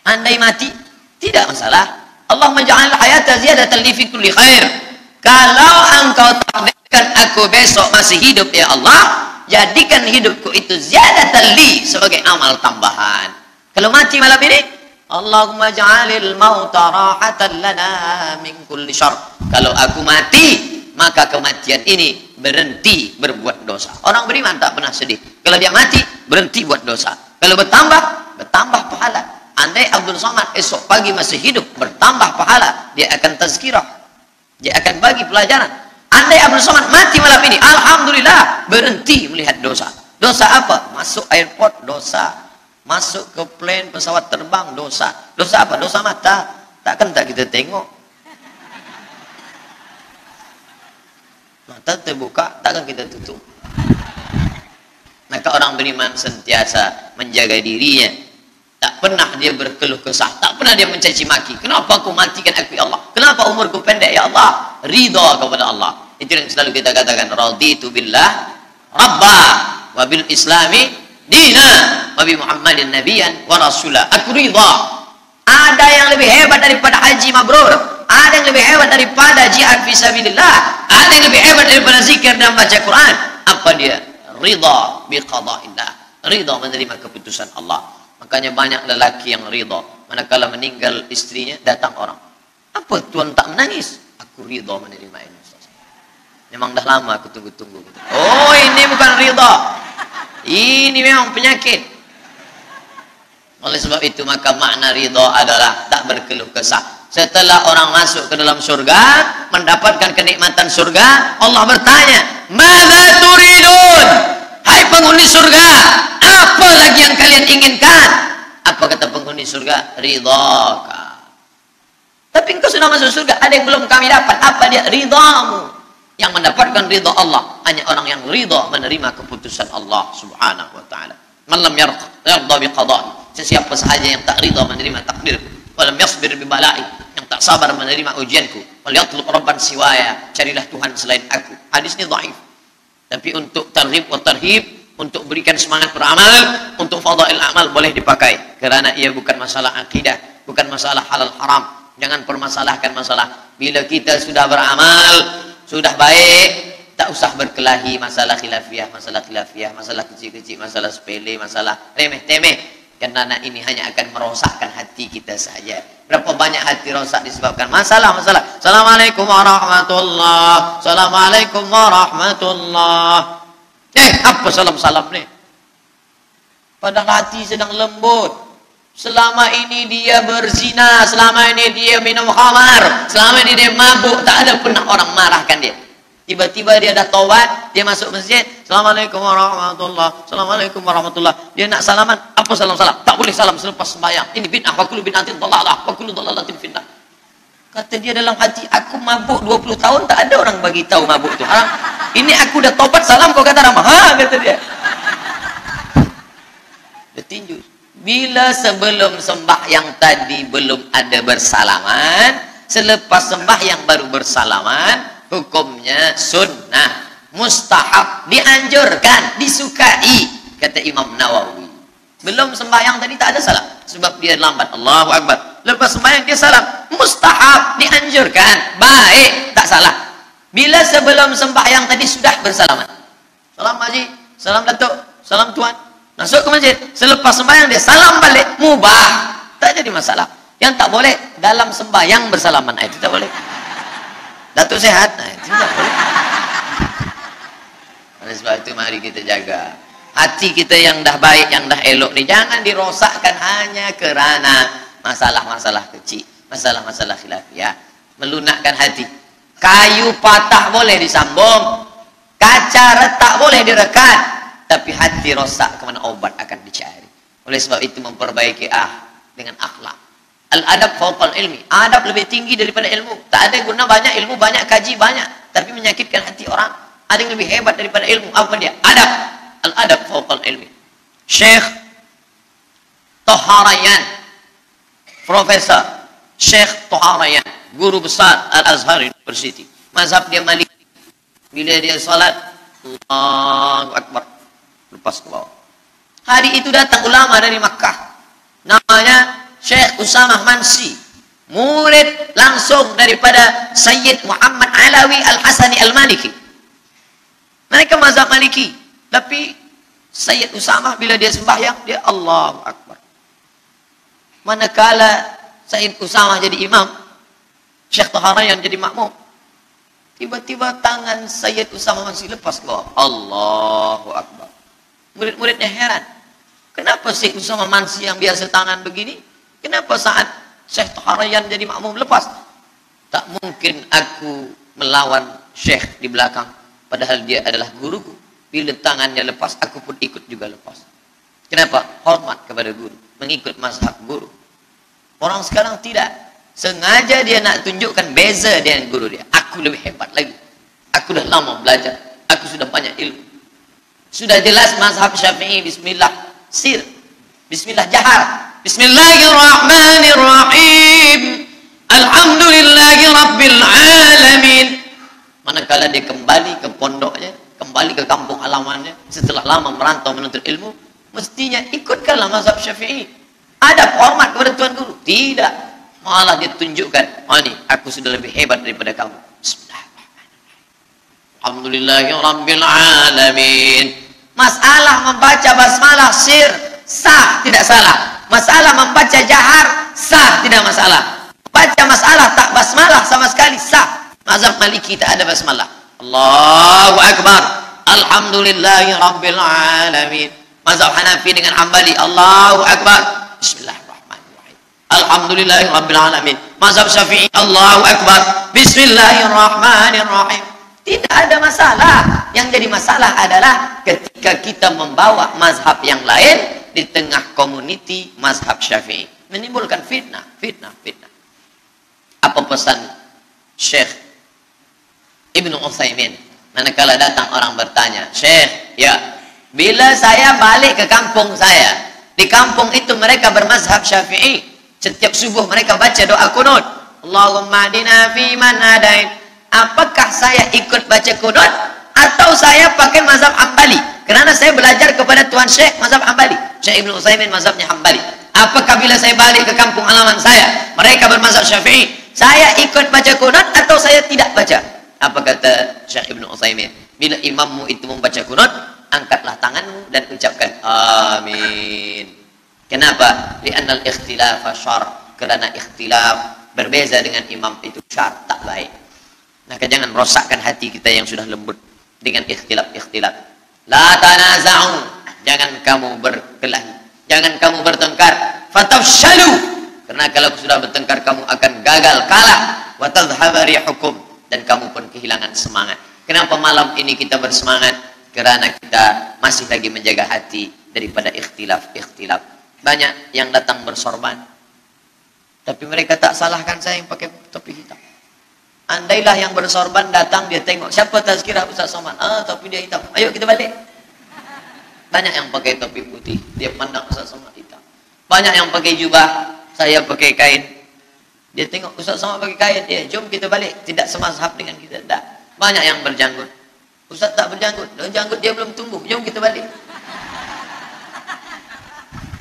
Andai mati, tidak masalah. Allah menja'al hayata ziyadatan li fi kulli khair. Kalau engkau takdirkan aku besok masih hidup ya Allah, jadikan hidupku itu ziyadatan li, sebagai amal tambahan. Kalau mati malam ini, Allahumma ja'alil mauta rahatan lana min kulli syarr. Kalau aku mati, maka kematian ini berhenti berbuat dosa. Orang beriman tak pernah sedih. Kalau dia mati, berhenti buat dosa. Kalau bertambah pahala. Andai Abdul Somad esok pagi masih hidup, bertambah pahala, dia akan tazkirah, dia akan bagi pelajaran. Andai Abdul Somad mati malam ini, alhamdulillah, berhenti melihat dosa. Dosa apa? Masuk airport, dosa. Masuk ke plane pesawat terbang, dosa. Dosa apa? Dosa mata. Takkan tak kita tengok. Mata terbuka, takkan kita tutup. Maka orang beriman sentiasa menjaga dirinya. Tak pernah dia berkeluh kesah, tak pernah dia mencaci maki. Kenapa aku matikan aku ya Allah? Kenapa umurku pendek ya Allah? Ridha kepada Allah. Itu yang selalu kita katakan, raditu billah rabba wa bil islami dina wa bi Muhammadin nabiyyan wa rasula. Aku ridha. Ada yang lebih hebat daripada haji mabrur, ada yang lebih hebat daripada jihad fisabilillah, ada yang lebih hebat daripada zikir dan baca Quran. Apa dia? Ridha bi qada'illah. Ridha menerima keputusan Allah. Makanya banyak lelaki yang ridha manakala meninggal istrinya, datang orang, apa tuan tak menangis? Aku ridha menerima ini. Memang dah lama aku tunggu-tunggu. Oh, ini bukan ridha, ini memang penyakit. Oleh sebab itu maka makna ridha adalah tak berkeluh kesah. Setelah orang masuk ke dalam surga, mendapatkan kenikmatan surga, Allah bertanya, "Madza turidun?" Hai penghuni surga, apa lagi yang kalian inginkan? Apa kata penghuni surga? Ridhaka. Tapi engkau sudah masuk surga, ada yang belum kami dapat. Apa dia? Ridhamu. Yang mendapatkan ridha Allah hanya orang yang ridha menerima keputusan Allah Subhanahu wa taala. Man lam yarda bi qada'i. Sesiapa sahaja yang tak ridha menerima takdir, walam yasbir bi bala'i, yang tak sabar menerima ujianku, wal yatlub rabban siwaya, carilah Tuhan selain aku. Hadis ini dhaif. Tapi untuk targhib wa tarhib, untuk berikan semangat beramal, untuk fadail amal boleh dipakai, kerana ia bukan masalah akidah, bukan masalah halal haram. Jangan permasalahkan masalah. Bila kita sudah beramal, sudah baik, tak usah berkelahi masalah khilafiyah, masalah kecil-kecil, masalah sepele, masalah remeh-temeh. Karena ini hanya akan merosakkan hati kita saja. Berapa banyak hati rosak disebabkan masalah-masalah. Assalamualaikum warahmatullahi. Assalamualaikum warahmatullahi. Apa salam-salam ni? Padahal hati sedang lembut. Selama ini dia berzina, selama ini dia minum khamar, selama ini dia mabuk, tak ada pernah orang marahkan dia. Tiba-tiba dia dah taubat, dia masuk masjid, Assalamualaikum warahmatullahi, Assalamualaikum warahmatullahi. Dia nak salaman, apa salam-salam? Tak boleh salam selepas sembahyang. Ini bid'ah, wa kullu bid'atin dhalalah, wa kullu dhalalatin finnar. Kata dia dalam hati, aku mabuk 20 tahun, tak ada orang bagi tahu mabuk itu haram. Ini aku dah taubat, salam kau kata ramah. Kata dia. Dia tinju. Bila sebelum sembahyang tadi belum ada bersalaman, selepas sembahyang baru bersalaman, hukumnya sunnah, mustahab, dianjurkan, disukai, kata Imam Nawawi. Belum sembahyang tadi tak ada salam, sebab dia lambat. Allahu Akbar. Lepas sembahyang dia salam, mustahab, dianjurkan, baik, tak salah. Bila sebelum sembahyang tadi sudah bersalaman, salam Haji, salam Datuk, salam Tuan, masuk ke masjid, selepas sembahyang dia salam balik, mubah, tak jadi masalah. Yang tak boleh dalam sembahyang bersalaman, itu tak boleh. Datuk sehat, itu tak boleh. Oleh sebab itu mari kita jaga hati kita yang dah baik, yang dah elok ni, jangan dirosakkan hanya kerana masalah-masalah kecil, masalah-masalah khilafiyah, melunakkan hati. Kayu patah boleh disambung, kaca retak boleh direkat, tapi hati rosak, kemana obat akan dicari. Oleh sebab itu memperbaiki dengan akhlak. Al-adab fawqal ilmi. Adab lebih tinggi daripada ilmu. Tak ada guna banyak ilmu, banyak kaji, banyak, tapi menyakitkan hati orang. Ada yang lebih hebat daripada ilmu. Apa dia? Adab. Al-adab fawqal ilmi. Syekh Toharayan, Profesor Syekh Toharayan, guru besar Al-Azhar University, mazhab dia Maliki. Bila dia salat, Allahu Akbar, lepas ke bawah. Hari itu datang ulama dari Makkah, namanya Syekh Usamah Mansi, murid langsung daripada Sayyid Muhammad Alawi Al-Hasani Al-Maliki. Mereka mazhab Maliki, tapi Sayyid Usamah bila dia sembahyang, dia Allahu Akbar. Manakala Sayyid Usamah jadi imam, Syekh Toharayan jadi makmum, tiba-tiba tangan Sayyid Usamah Mansi lepas ke bawah, Allahu Akbar. Murid-muridnya heran, kenapa Syekh Usamah Mansi yang biasa tangan begini, kenapa saat Syekh Taharayan jadi makmum, lepas. Tak mungkin aku melawan Syekh di belakang, padahal dia adalah guruku. Bila tangannya lepas, aku pun ikut juga lepas. Kenapa? Hormat kepada guru, mengikut mazhab guru. Orang sekarang tidak. Sengaja dia nak tunjukkan beza dengan guru dia. Aku lebih hebat lagi. Aku dah lama belajar. Aku sudah banyak ilmu. Sudah jelas mazhab Syafi'i, bismillah sir. Bismillah jahar. Bismillahirrahmanirrahim. Alhamdulillahi Rabbil Alamin. Manakala dia kembali ke pondoknya, kembali ke kampung halamannya, setelah lama merantau menuntut ilmu, mestinya ikutkanlah mazhab Syafi'i. Ada hormat kepada tuan guru? Tidak. Malah dia tunjukkan, oh ini, aku sudah lebih hebat daripada kamu. Bismillahirrahmanirrahim. Alhamdulillahi Rabbil Alamin. Masalah membaca basmalah sir, sah, tidak salah. Masalah membaca jahar, sah, tidak masalah. Baca masalah tak basmalah sama sekali, sah. Mazhab Maliki tak ada basmalah. Allahu Akbar. Alhamdulillahi Rabbil Alamin. Mazhab Hanafi dengan Hambali, Allahu Akbar. Bismillahirrahmanirrahim. Alhamdulillahi Rabbil Alamin. Mazhab Syafi'i, Allahu Akbar. Bismillahirrahmanirrahim. Tidak ada masalah. Yang jadi masalah adalah ketika kita membawa mazhab yang lain di tengah komuniti mazhab Syafi'i, menimbulkan fitnah. Apa pesan Syekh Ibnu Utsaimin manakala datang orang bertanya, Syekh, ya, bila saya balik ke kampung saya, di kampung itu mereka bermazhab Syafi'i, setiap subuh mereka baca doa kunut, Allahumma adina fi man hadain. Apakah saya ikut baca kunut atau saya pakai mazhab Hambali? Kerana saya belajar kepada Tuan Syekh mazhab Hambali, Syekh Ibnu Utsaimin mazhabnya Hambali. Apakah bila saya balik ke kampung halaman saya, mereka bermazhab Syafi'i, saya ikut baca kunut atau saya tidak baca? Apa kata Syekh Ibnu Utsaimin? Bila imammu itu membaca kunut, angkatlah tanganmu dan ucapkan amin. Kenapa? Li'annal ikhtilaf syar. Kerana ikhtilaf berbeza dengan imam itu syar, tak baik. Maka jangan merosakkan hati kita yang sudah lembut dengan ikhtilaf. La tanaza'u. Jangan kamu berkelahi. Jangan kamu bertengkar. Fatafshalu. Karena kalau sudah bertengkar kamu akan gagal, kalah. Wa tadhhaba rihukum. Dan kamu pun kehilangan semangat. Kenapa malam ini kita bersemangat? Kerana kita masih lagi menjaga hati daripada ikhtilaf. Banyak yang datang bersorban, tapi mereka tak salahkan saya yang pakai topi hitam. Andailah yang bersorban datang, dia tengok siapa tazkirah Ustaz Somad, topi dia hitam, ayo kita balik. Banyak yang pakai topi putih, dia pandang Ustaz Somad hitam. Banyak yang pakai jubah, saya pakai kain, dia tengok Ustaz Somad pakai kain, jom kita balik. Tidak semazhab dengan kita, tak. Banyak yang berjanggut, Ustaz tak berjanggut, janggut dia belum tumbuh, jom kita balik.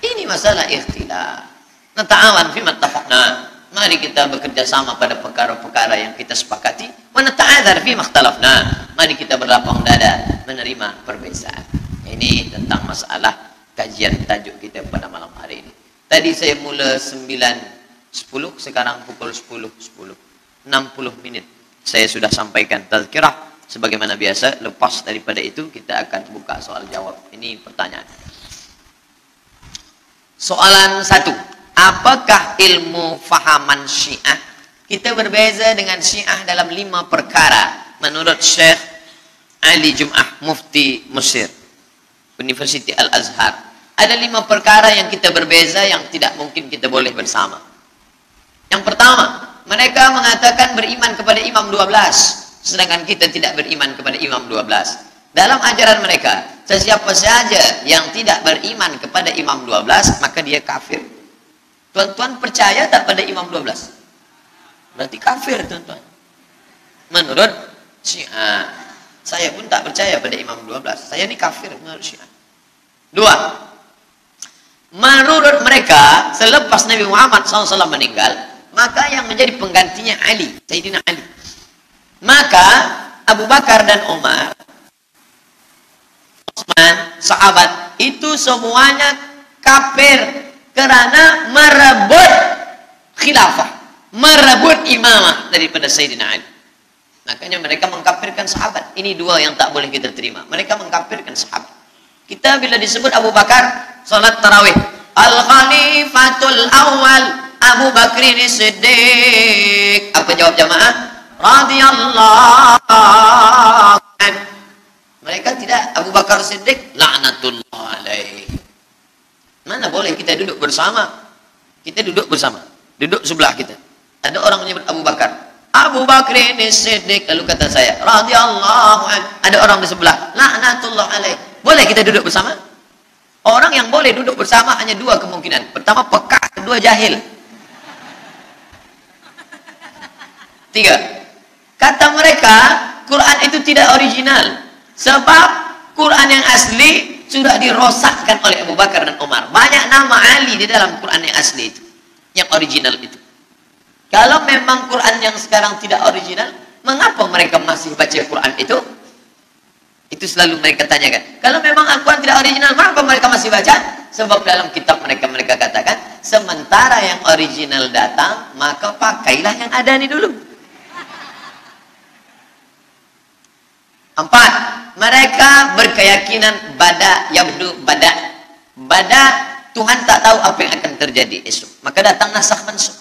Ini masalah ikhtilaf. Nata'awan fi mattafaqna. Mari kita bekerja sama pada perkara-perkara yang kita sepakati. Wa nata'adzar fi makhtalafna. Mari kita berlapang dada menerima perbezaan. Ini tentang masalah kajian tajuk kita pada malam hari ini. Tadi saya mula 9.10, sekarang pukul 10.10. 60 menit saya sudah sampaikan tazkirah. Sebagaimana biasa, lepas daripada itu kita akan buka soal jawab. Ini pertanyaan. Soalan 1. Apakah ilmu fahaman Syiah kita berbeza dengan Syiah dalam 5 perkara menurut Syekh Ali Jum'ah, Mufti Mesir, Universiti Al-Azhar? Ada 5 perkara yang kita berbeza yang tidak mungkin kita boleh bersama. Yang pertama, mereka mengatakan beriman kepada Imam 12, sedangkan kita tidak beriman kepada Imam 12. Dalam ajaran mereka, sesiapa saja yang tidak beriman kepada Imam 12, maka dia kafir. Tuan-tuan percaya tak pada Imam 12? Berarti kafir, tuan-tuan. Menurut Syiah. Saya pun tak percaya pada Imam 12. Saya ni kafir menurut Syiah. 2. Menurut mereka, selepas Nabi Muhammad SAW meninggal, maka yang menjadi penggantinya Ali, Sayyidina Ali. Maka Abu Bakar dan Umar, Utsman, sahabat, itu semuanya kafir. Kerana merebut khilafah, merebut imamah daripada Sayyidina Ali. Makanya mereka mengkafirkan sahabat. Ini 2 yang tak boleh kita terima. Mereka mengkafirkan sahabat. Kita bila disebut Abu Bakar salat tarawih, al-khalifatul awal, Abu Bakrin Siddiq. Apa jawab jamaah? Radhiyallahu anhu. Mereka tidak. Abu Bakar Siddiq laknatullah alaih. Mana boleh kita duduk bersama? Kita duduk bersama. Duduk sebelah kita. Ada orang menyebut Abu Bakar. Abu Bakrin Siddiq. Lalu kata saya, radhiyallahu anhu. Ada orang di sebelah, laknatullah alaih. Boleh kita duduk bersama? Orang yang boleh duduk bersama hanya dua kemungkinan. Pertama pekak, kedua jahil. Tiga. Kata mereka, Quran itu tidak original. Sebab Quran yang asli sudah dirosakkan oleh Abu Bakar dan Umar. Banyak nama Ali di dalam Quran yang asli itu. Yang original itu. Kalau memang Quran yang sekarang tidak original, mengapa mereka masih baca Quran itu? Itu selalu mereka tanyakan. Kalau memang Al-Quran tidak original, mengapa mereka masih baca? Sebab dalam kitab mereka katakan, sementara yang original datang, maka pakailah yang ada ini dulu. 4. Mereka berkeyakinan bada yabdu bada. Bada, Tuhan tak tahu apa yang akan terjadi esok. Maka datang nasakh mansukh.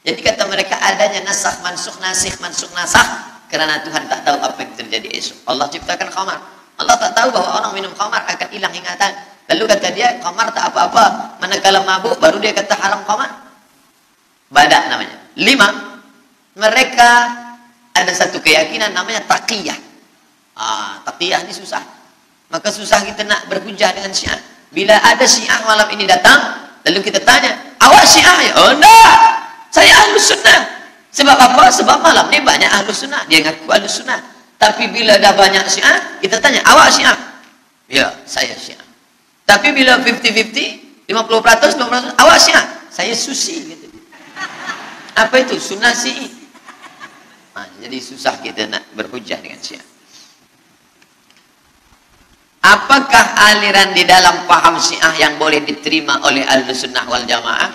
Jadi kata mereka adanya nasakh mansukh, nasikh mansukh, nasakh. Kerana Tuhan tak tahu apa yang terjadi esok. Allah ciptakan khamar. Allah tak tahu bahwa orang minum khamar akan hilang ingatan. Lalu kata dia, khamar tak apa-apa. Manakala mabuk, baru dia kata haram khamar. Badak namanya. 5. Mereka ada satu keyakinan namanya taqiyah. Taqiyah ini susah. Maka susah kita nak berhujah dengan Syiah. Bila ada Syiah malam ini datang, lalu kita tanya, awak Syiah ya? Oh enggak, saya Ahlus Sunnah. Sebab apa? Sebab malam ni banyak Ahlus Sunnah. Dia ngaku Ahlus Sunnah. Tapi bila dah banyak Syiah, kita tanya, awak Syiah? Ya, saya Syiah. Tapi bila 50-50, 50%, 50%, awak Syiah? Saya Susi. Gitu. Apa itu? Sunnah Syi'i. Jadi susah kita nak berhujah dengan Syiah. Apakah aliran di dalam paham Syiah yang boleh diterima oleh Ahlus Sunnah wal Jamaah?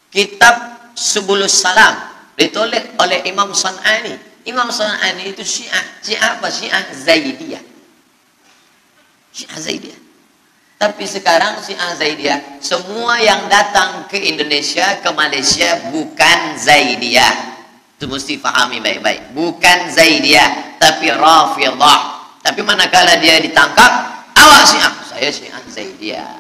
Kitab Subulus Salam ditulis oleh Imam San'ani. Imam San'ani itu Syiah. Syiah apa? Syiah Zaidiyah. Syiah Zaidiyah. Tapi sekarang Syiah Zaidiyah, semua yang datang ke Indonesia, ke Malaysia bukan Zaidiyah. Itu mesti fahami baik-baik. Bukan Zaidiyah, tapi Rafidah. Tapi manakala dia ditangkap, awak Syiah, saya Syiah Zaidiyah.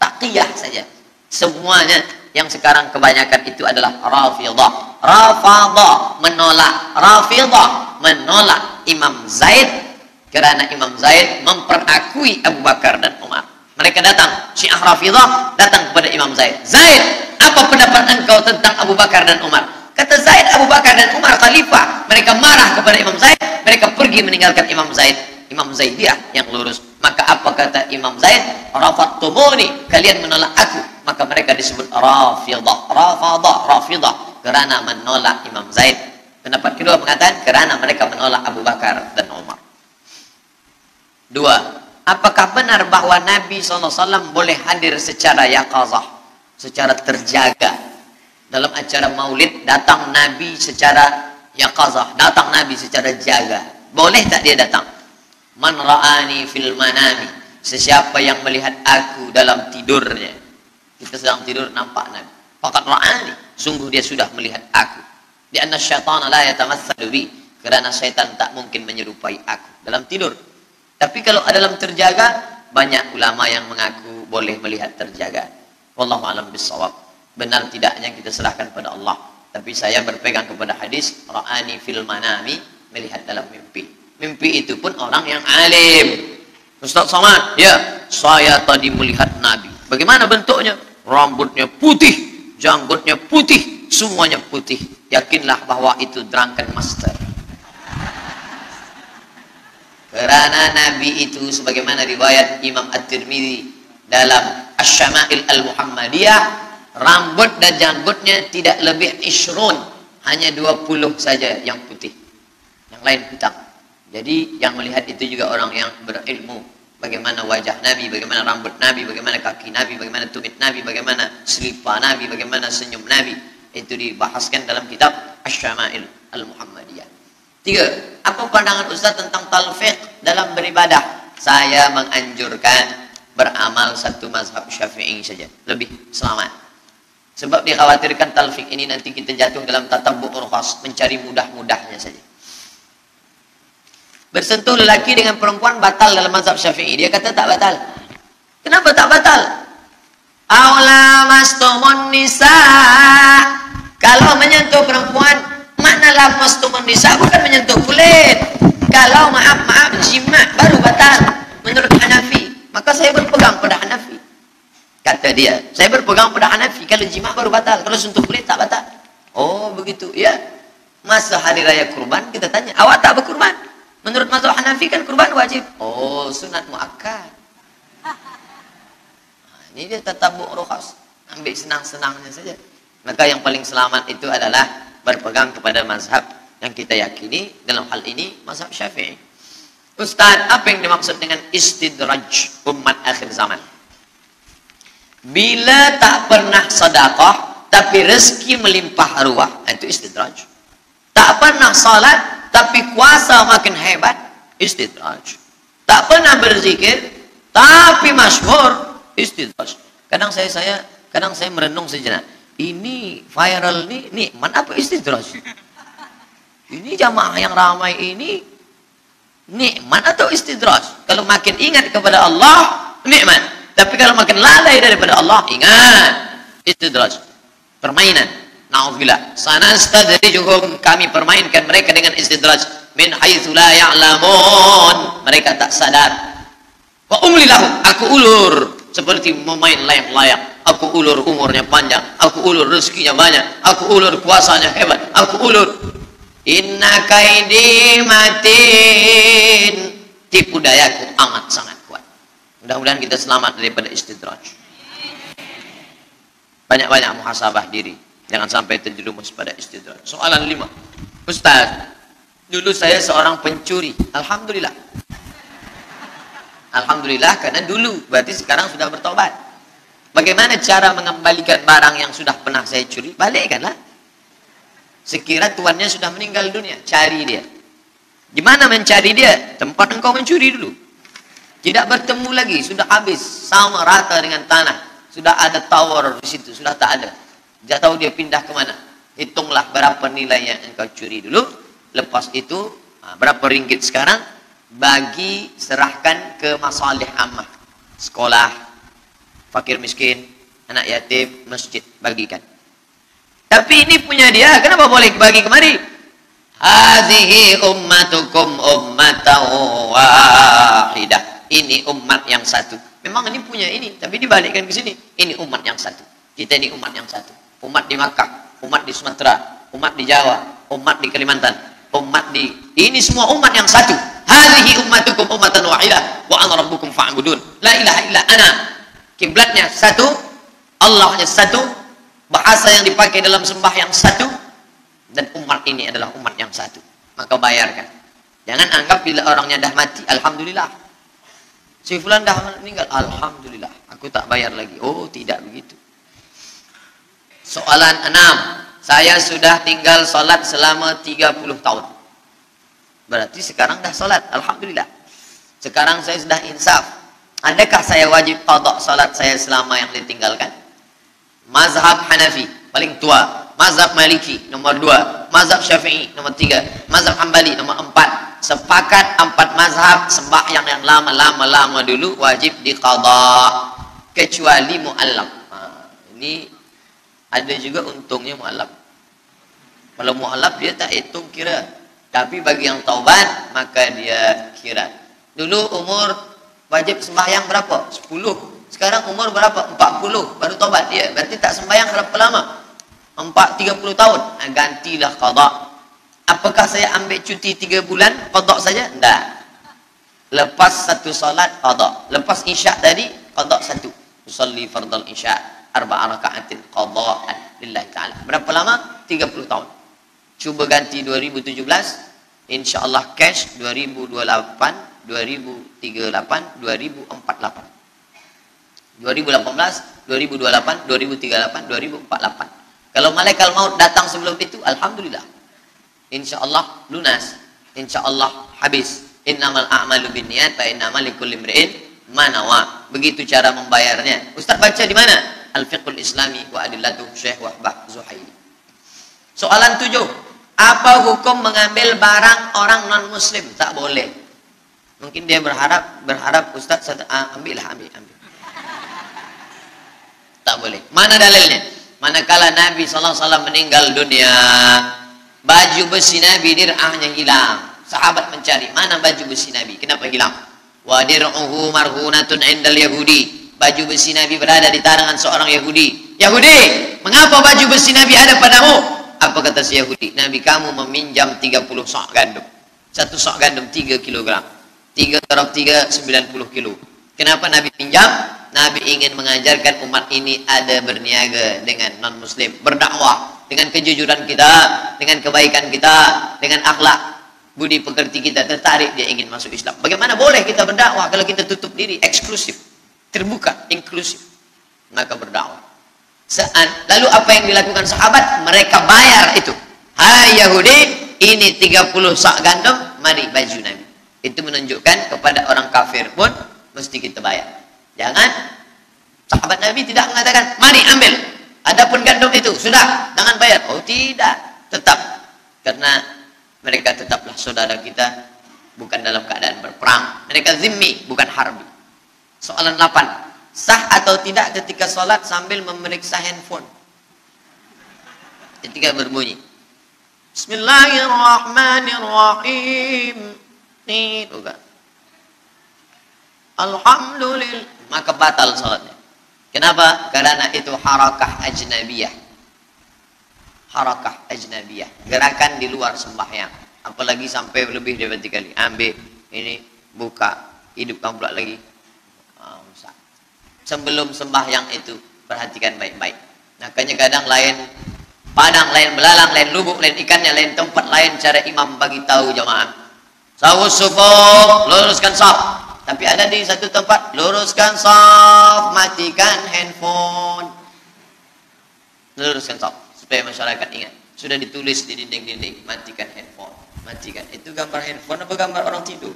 Taqiyah saja. Semuanya yang sekarang kebanyakan itu adalah Rafidah. Rafadah menolak, Rafidah menolak Imam Zaid kerana Imam Zaid memperakui Abu Bakar dan Umar. Mereka datang, Syiah Rafidah datang kepada Imam Zaid. Zaid, apa pendapat engkau tentang Abu Bakar dan Umar? Kata Zaid, Abu Bakar dan Umar khalifah. Mereka marah kepada Imam Zaid, mereka pergi meninggalkan Imam Zaid. Imam Zaidiyah yang lurus. Maka apa kata Imam Zaid? Rafattumuni, kalian menolak aku. Maka mereka disebut Rafidah, Rafadah, Rafidah, kerana menolak Imam Zaid. Pendapat kedua mengatakan kerana mereka menolak Abu Bakar dan Umar. 2. Apakah benar bahwa Nabi SAW boleh hadir secara yaqazah, secara terjaga? Dalam acara maulid datang Nabi secara yaqazah, datang Nabi secara jaga. Boleh tak dia datang? Man ra'ani fil manami, sesiapa yang melihat aku dalam tidurnya. Kita sedang tidur nampak Nabi. Faqad ra'ani, sungguh dia sudah melihat aku. Di anna syaitana la yatamatsalu bi, kerana syaitan tak mungkin menyerupai aku dalam tidur. Tapi kalau dalam terjaga, banyak ulama yang mengaku boleh melihat terjaga. Wallahu a'lam bissawab. Benar tidaknya kita serahkan pada Allah. Tapi saya berpegang kepada hadis ra'ani fil manami, melihat dalam mimpi. Mimpi itu pun orang yang alim. Ustaz Somad, ya, saya tadi melihat Nabi. Bagaimana bentuknya? Rambutnya putih, janggutnya putih, semuanya putih. Yakinlah bahwa itu drunken master. Kerana Nabi itu sebagaimana riwayat Imam At-Tirmidzi dalam Asy-Syama'il Al-Muhammadiyah, rambut dan janggutnya tidak lebih isyrun, hanya 20 saja yang putih. Yang lain hitam. Jadi yang melihat itu juga orang yang berilmu. Bagaimana wajah Nabi, bagaimana rambut Nabi, bagaimana kaki Nabi, bagaimana tumit Nabi, bagaimana selipar Nabi, bagaimana senyum Nabi. Itu dibahaskan dalam kitab Asy-Syama'il Al-Muhammadiyah. 3. Apa pandangan Ustaz tentang talfiq dalam beribadah? Saya menganjurkan beramal satu mazhab Syafi'i saja. Lebih selamat. Sebab dikhawatirkan talfik ini nanti kita jatuh dalam tatabbu' rukhas, mencari mudah-mudahnya saja. Bersentuh lelaki dengan perempuan batal dalam mazhab Syafi'i. Dia kata tak batal. Kenapa tak batal? Aula mastumun nisa. Kalau menyentuh perempuan, makna lamastumun nisa bukan menyentuh kulit. Kalau maaf jima baru batal menurut Hanafi. Maka saya berpegang pada Hanafi. Kata dia, saya berpegang pada Hanafi. Kalau jima baru batal, kalau sentuh kulit tak batal. Oh begitu, ya. Masa hari raya kurban kita tanya, awak tak berkurban? Menurut mazhab Hanafi kan kurban wajib. Oh, sunat muakkad. Ini dia tatabbu' rukhas. Ambil senang-senangnya saja. Maka yang paling selamat itu adalah berpegang kepada mazhab yang kita yakini dalam hal ini mazhab Syafi'i. Ustaz, apa yang dimaksud dengan istidraj umat akhir zaman? Bila tak pernah sedekah tapi rezeki melimpah ruah, itu istidraj. Tak pernah salat tapi kuasa makin hebat, istidraj. Tak pernah berzikir tapi masyhur, istidraj. Kadang saya merenung sejenak. Ini viral nih, nikmat apa istidraj? Ini jamaah yang ramai ini nikmat atau istidraj? Kalau makin ingat kepada Allah, nikmat. Tapi kalau makin lalai daripada Allah, ingat, istidraj. Permainan. Na'udzubillah. Sanastadrijuhum, kami permainkan mereka dengan istidraj min haitsu la ya'lamun. Mereka tak sadar. Wa umli lahum, aku ulur seperti memain layang-layang. Aku ulur umurnya panjang, aku ulur rezekinya banyak, aku ulur kuasanya hebat, aku ulur. Inna kaidi matin, tipu dayaku amat sangat kuat. Mudah-mudahan kita selamat daripada istidraj. Banyak-banyak muhasabah diri. Jangan sampai terjerumus pada istidraj. Soalan 5. Ustaz, dulu saya seorang pencuri. Alhamdulillah. Alhamdulillah karena dulu. Berarti sekarang sudah bertobat. Bagaimana cara mengembalikan barang yang sudah pernah saya curi? Balikkanlah. Sekira tuannya sudah meninggal dunia. Cari dia. Gimana mencari dia? Tempat engkau mencuri dulu. Tidak bertemu lagi. Sudah habis. Sama rata dengan tanah. Sudah ada tower di situ. Sudah tak ada. Tidak tahu dia pindah ke mana. Hitunglah berapa nilai yang engkau curi dulu. Lepas itu, berapa ringgit sekarang? Bagi, serahkan ke masalih ammah. Sekolah, fakir miskin, anak yatim, masjid. Bagikan. Tapi ini punya dia. Kenapa boleh bagi kemari? Hadhihi ummatukum ummatan wahidah. Ini umat yang satu. Memang ini punya ini. Tapi dibalikkan ke sini. Ini umat yang satu. Kita ini umat yang satu. Umat di Makkah, umat di Sumatera, umat di Jawa, umat di Kalimantan, umat di... Ini semua umat yang satu. Hadhihi ummatukum ummatan wahidah wa ana rabbukum fa'budun. La ilaha illa ana. Kiblatnya satu, Allahnya satu, bahasa yang dipakai dalam sembah yang satu, dan umat ini adalah umat yang satu. Maka bayarkan. Jangan anggap bila orangnya dah mati, alhamdulillah. Si fulan dah meninggal, alhamdulillah. Aku tak bayar lagi. Oh, tidak begitu. Soalan 6. Saya sudah tinggal solat selama 30 tahun. Berarti sekarang dah solat. Alhamdulillah. Sekarang saya sudah insaf. Adakah saya wajib qada solat saya selama yang ditinggalkan? Mazhab Hanafi, paling tua. Mazhab Maliki, nomor 2. Mazhab Syafi'i, nomor 3. Mazhab Hambali, nomor 4. Sepakat 4 mazhab sembahyang yang lama dulu wajib diqada. Kecuali mu'allaf. Ini ada juga untungnya mu'alaf. Kalau mu'alaf dia tak hitung kira. Tapi bagi yang taubat, maka dia kira. Dulu umur wajib sembahyang berapa? 10. Sekarang umur berapa? 40. Baru taubat dia. Berarti tak sembahyang berapa lama? 30 tahun. Gantilah qada. Apakah saya ambil cuti 3 bulan? Qada saja? Tidak. Lepas satu salat, qada. Lepas isyak tadi, qada satu. Usalli fardal isyak. 4 raka'atin qada'an lillahi ta'ala. Berapa lama? 30 tahun. Cuba ganti 2017, insyaallah cash 2028, 2038, 2048. 2018, 2028, 2038, 2048. Kalau malaikat maut datang sebelum itu, alhamdulillah. Insyaallah lunas. Insyaallah habis. Innamal a'malu binniyat wa innamal likulli imri'in ma nawa. Begitu cara membayarnya. Ustaz baca di mana? Al-Fiqhul Islami wa Adillatuh Syekh Wahbah Zuhaili. Soalan 7. Apa hukum mengambil barang orang non-muslim? Tak boleh. Mungkin dia berharap Ustaz, ambil. Tak boleh. Mana dalilnya? Manakala Nabi SAW meninggal dunia, baju besi Nabi dir'ahnya hilang. Sahabat mencari, mana baju besi Nabi? Kenapa hilang? Wa dir'uhu marhunatun indal Yahudi. Baju besi Nabi berada di tangan seorang Yahudi. Yahudi, mengapa baju besi Nabi ada padamu? Apa kata si Yahudi? Nabi kamu meminjam 30 sok gandum. Satu sok gandum 3 kilogram. 3 taraf 3, 90 kilo. Kenapa Nabi pinjam? Nabi ingin mengajarkan umat ini ada berniaga dengan non-muslim, berdakwah dengan kejujuran kita, dengan kebaikan kita, dengan akhlak budi pekerti kita, tertarik dia ingin masuk Islam. Bagaimana boleh kita berdakwah kalau kita tutup diri, eksklusif, terbuka, inklusif? Maka berdakwah. Lalu apa yang dilakukan sahabat? Mereka bayar itu. Hai Yahudi, ini 30 sak gandum, mari baju Nabi. Itu menunjukkan kepada orang kafir pun mesti kita bayar. Jangan, sahabat Nabi tidak mengatakan, mari ambil. Adapun gandum itu, sudah, jangan bayar. Oh tidak, tetap. Karena mereka tetaplah saudara kita, bukan dalam keadaan berperang. Mereka zimmi, bukan harbi. Soalan 8. Sah atau tidak ketika sholat sambil memeriksa handphone? Ketika berbunyi Bismillahirrahmanirrahim, nih bukan, Alhamdulillah, maka batal sholatnya. Kenapa? Karena itu harakah ajnabiyah. Harakah ajnabiyah, gerakan di luar sembahyang. Apalagi sampai lebih dari 3 kali. Ambil ini, buka, hidupkan pula lagi. Sebelum sembahyang itu perhatikan baik-baik. Makanya kadang lain padang, lain belalang, lain lubuk, lain ikannya, lain tempat, lain cara imam bagi tahu jamaah. Sawus sufuf, luruskan saf. Tapi ada di satu tempat, luruskan saf, matikan handphone. Luruskan saf supaya masyarakat ingat. Sudah ditulis di dinding-dinding, matikan handphone, matikan. Itu gambar handphone apa gambar orang tidur?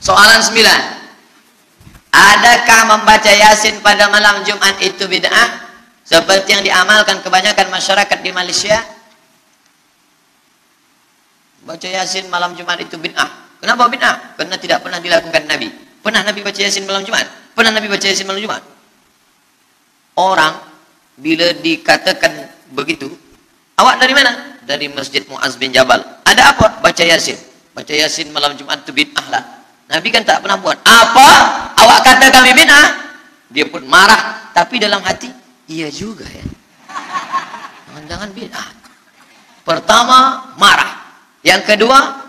Soalan 9. Adakah membaca Yasin pada malam Jumat itu bid'ah? Seperti yang diamalkan kebanyakan masyarakat di Malaysia. Baca Yasin malam Jumat itu bid'ah. Kenapa bid'ah? Karena tidak pernah dilakukan Nabi. Pernah Nabi baca Yasin malam Jumat? Pernah Nabi baca Yasin malam Jumat? Orang bila dikatakan begitu, awak dari mana? Dari Masjid Muaz bin Jabal. Ada apa? Baca Yasin. Baca Yasin malam Jumat itu bid'ah lah. Nabi kan tak pernah buat. Apa? Awak kata kami bid'ah? Dia pun marah. Tapi dalam hati, iya juga ya. Jangan-jangan bid'ah. Pertama, marah. Yang kedua,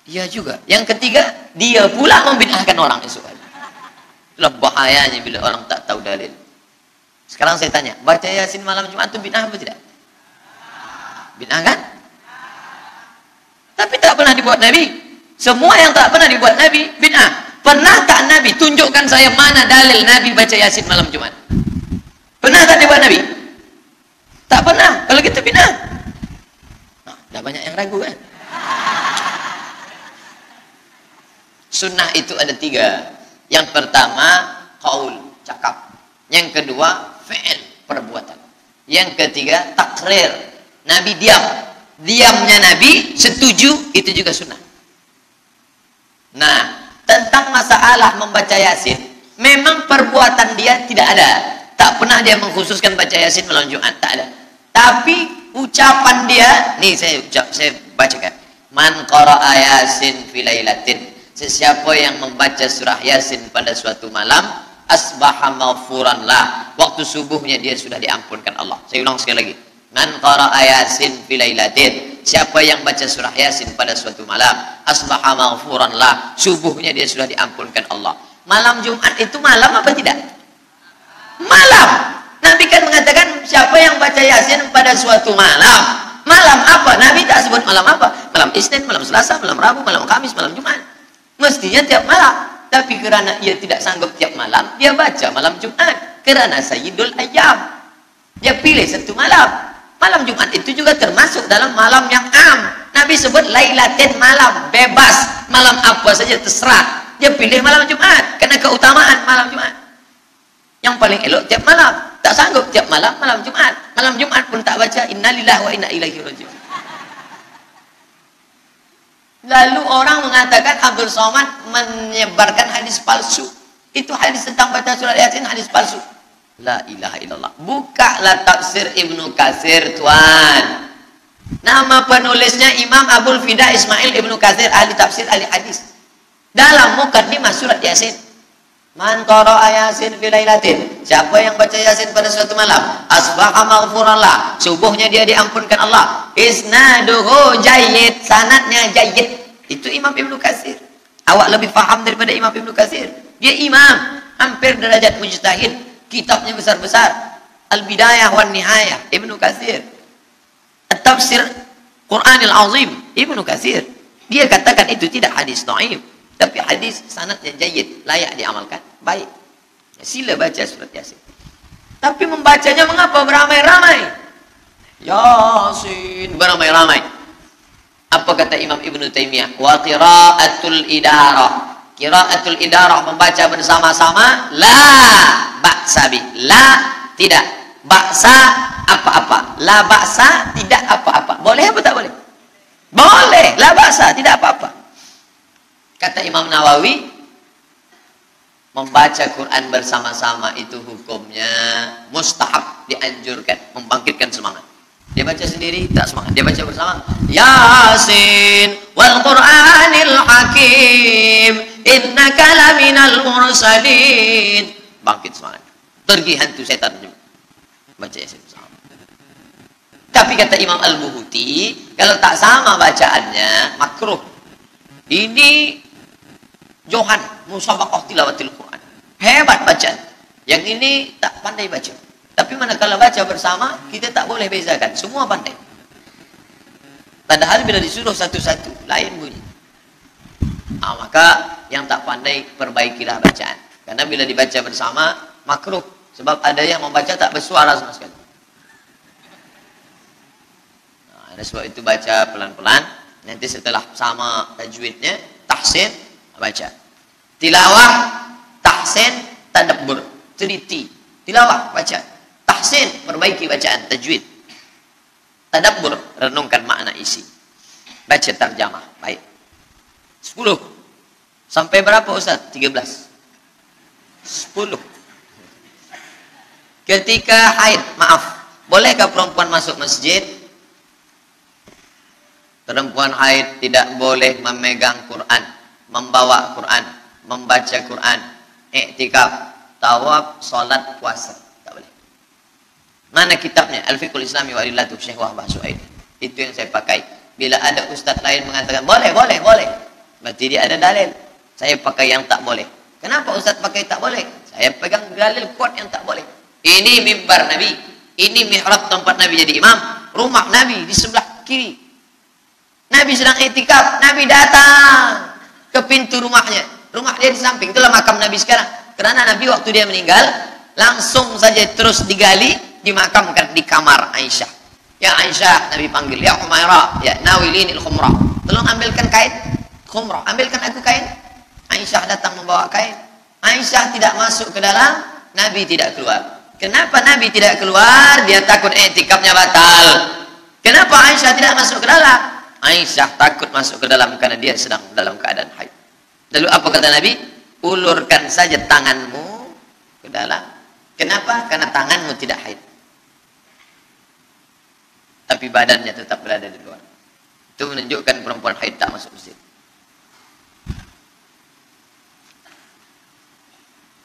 iya juga. Yang ketiga, dia pula membid'ahkan orang itu. Itulah bahayanya bila orang tak tahu dalil. Sekarang saya tanya, baca Yasin malam Jumat itu bid'ah apa tidak? Bid'ah kan? Tapi tak pernah dibuat Nabi. Semua yang tak pernah dibuat Nabi bid'ah. Pernah tak Nabi tunjukkan saya mana dalil Nabi baca Yasin malam Jumat? Pernah tak dibuat Nabi? Tak pernah. Kalau gitu bid'ah. Nah, dah banyak yang ragu kan? Sunnah itu ada 3. Yang pertama qaul, cakap. Yang kedua fi'il, perbuatan. Yang ketiga takrir. Nabi diam. Diamnya Nabi setuju, itu juga sunnah. Nah, tentang masalah membaca Yasin, memang perbuatan dia tidak ada. Tak pernah dia mengkhususkan baca Yasin malam Jumat, tak ada. Tapi ucapan dia, nih saya bacakan. Man qara'a Yasin fi lailatin. Sesiapa yang membaca surah Yasin pada suatu malam, asbaha maghfuran lah. Waktu subuhnya dia sudah diampunkan Allah. Saya ulang sekali lagi. Man qara'a Yasin fi lailatin. Siapa yang baca surah Yasin pada suatu malam, asbaha maghfuran lah, subuhnya dia sudah diampunkan Allah. Malam Jumat itu malam apa tidak? Malam. Nabi kan mengatakan siapa yang baca Yasin pada suatu malam. Malam apa? Nabi tak sebut malam apa. Malam Isnin, malam Selasa, malam Rabu, malam Kamis, malam Jumat. Mestinya tiap malam. Tapi kerana ia tidak sanggup tiap malam, dia baca malam Jumat. Kerana Sayyidul Ayyam. Dia pilih satu malam. Malam Jumat itu juga termasuk dalam malam yang am. Nabi sebut lailatin, malam bebas, malam apa saja terserah. Dia pilih malam Jumat karena keutamaan malam Jumat. Yang paling elok tiap malam. Tak sanggup tiap malam, malam Jumat. Malam Jumat pun tak baca innalillahi wa inna ilaihi raji'un. Lalu orang mengatakan Abdul Somad menyebarkan hadis palsu. Itu hadis tentang baca surat Yasin, hadis palsu. La ilaha illallah. Bukalah tafsir Ibnu Katsir, tuan. Nama penulisnya Imam Abul Fida Ismail Ibnu Katsir, ahli tafsir, ahli hadis. Dalam mukaddimah surat Yasin, man qara'a Yasin fi lailatin, siapa yang baca Yasin pada suatu malam, asbaha maghfuran lah, subuhnya dia diampunkan Allah. Isnaduhu jayyid, sanadnya jayyid. Itu Imam Ibnu Katsir. Awak lebih faham daripada Imam Ibnu Katsir. Dia imam, hampir derajat mujtahid. Kitabnya besar-besar. Al-Bidayah wan Nihayah, Ibnu Katsir. At-Tafsir Qur'anil Azim, Ibnu Katsir. Dia katakan itu tidak hadis dhaif, tapi hadis sanadnya jayyid, layak diamalkan. Baik. Sila baca surat Yasin. Tapi membacanya mengapa beramai-ramai? Yasin beramai-ramai. Apa kata Imam Ibnu Taimiyah? Wa qiraatul idarah. Qiraatul idarah, membaca bersama-sama, la ba'sa bi. La tidak. Ba'sa apa-apa. La ba'sa tidak apa-apa. Boleh apa tak boleh? Boleh. La ba'sa tidak apa-apa. Kata Imam Nawawi, membaca Quran bersama-sama itu hukumnya mustahab, dianjurkan, membangkitkan semangat. Dia baca sendiri tak semangat, dia baca bersama. Yasin wal Qur'anil Hakim innaka laminal mursalin. Bangkit semangat. Pergi hantu setan juga. Baca Yasin bersama. Tapi kata Imam Al-Buhuti, kalau tak sama bacaannya makruh. Ini Johan musabaqah tilawatil Quran. Hebat bacaan. Yang ini tak pandai baca. Tapi manakala baca bersama, kita tak boleh bezakan. Semua pandai. Padahal bila disuruh satu-satu, lain bunyi. Maka yang tak pandai, perbaikilah bacaan. Karena bila dibaca bersama, makruh. Sebab ada yang membaca tak bersuara sama sekali. Nah, sebab itu baca pelan-pelan. Nanti setelah sama tajwidnya, tahsin, baca. Tilawah, tahsin, tadabbur. Teliti. Tilawah, baca. Tahsin, perbaiki bacaan, tajwid. Tadabbur, renungkan makna isi. Baca tarjamah, baik. 10. Sampai berapa Ustaz? 13. 10. Ketika haid, maaf, bolehkah perempuan masuk masjid? Perempuan haid tidak boleh memegang Quran, membawa Quran, membaca Quran, i'tikaf, tawaf, salat, puasa. Mana kitabnya? Al-Fiqhul Islami wa Lillatu Syekh Wahbah Su'aid. Itu yang saya pakai. Bila ada ustaz lain mengatakan boleh, boleh, boleh, berarti dia ada dalil. Saya pakai yang tak boleh. Kenapa ustaz pakai tak boleh? Saya pegang dalil kuat yang tak boleh. Ini mimbar Nabi. Ini mihrab tempat Nabi jadi imam. Rumah Nabi di sebelah kiri. Nabi sedang i'tikaf. Nabi datang ke pintu rumahnya. Rumah dia di samping. Itulah makam Nabi sekarang. Karena Nabi waktu dia meninggal, langsung saja terus digali, dimakamkan di kamar Aisyah. Ya Aisyah, Nabi panggil, ya Humairah, ya nawilinil khumrah. Tolong ambilkan kain khumrah, ambilkan aku kain. Aisyah datang membawa kain. Aisyah tidak masuk ke dalam, Nabi tidak keluar. Kenapa Nabi tidak keluar? Dia takut i'tikafnya batal. Kenapa Aisyah tidak masuk ke dalam? Aisyah takut masuk ke dalam karena dia sedang dalam keadaan haid. Lalu apa kata Nabi? Ulurkan saja tanganmu ke dalam. Kenapa? Karena tanganmu tidak haid. Tapi badannya tetap berada di luar. Itu menunjukkan perempuan haid tak masuk masjid.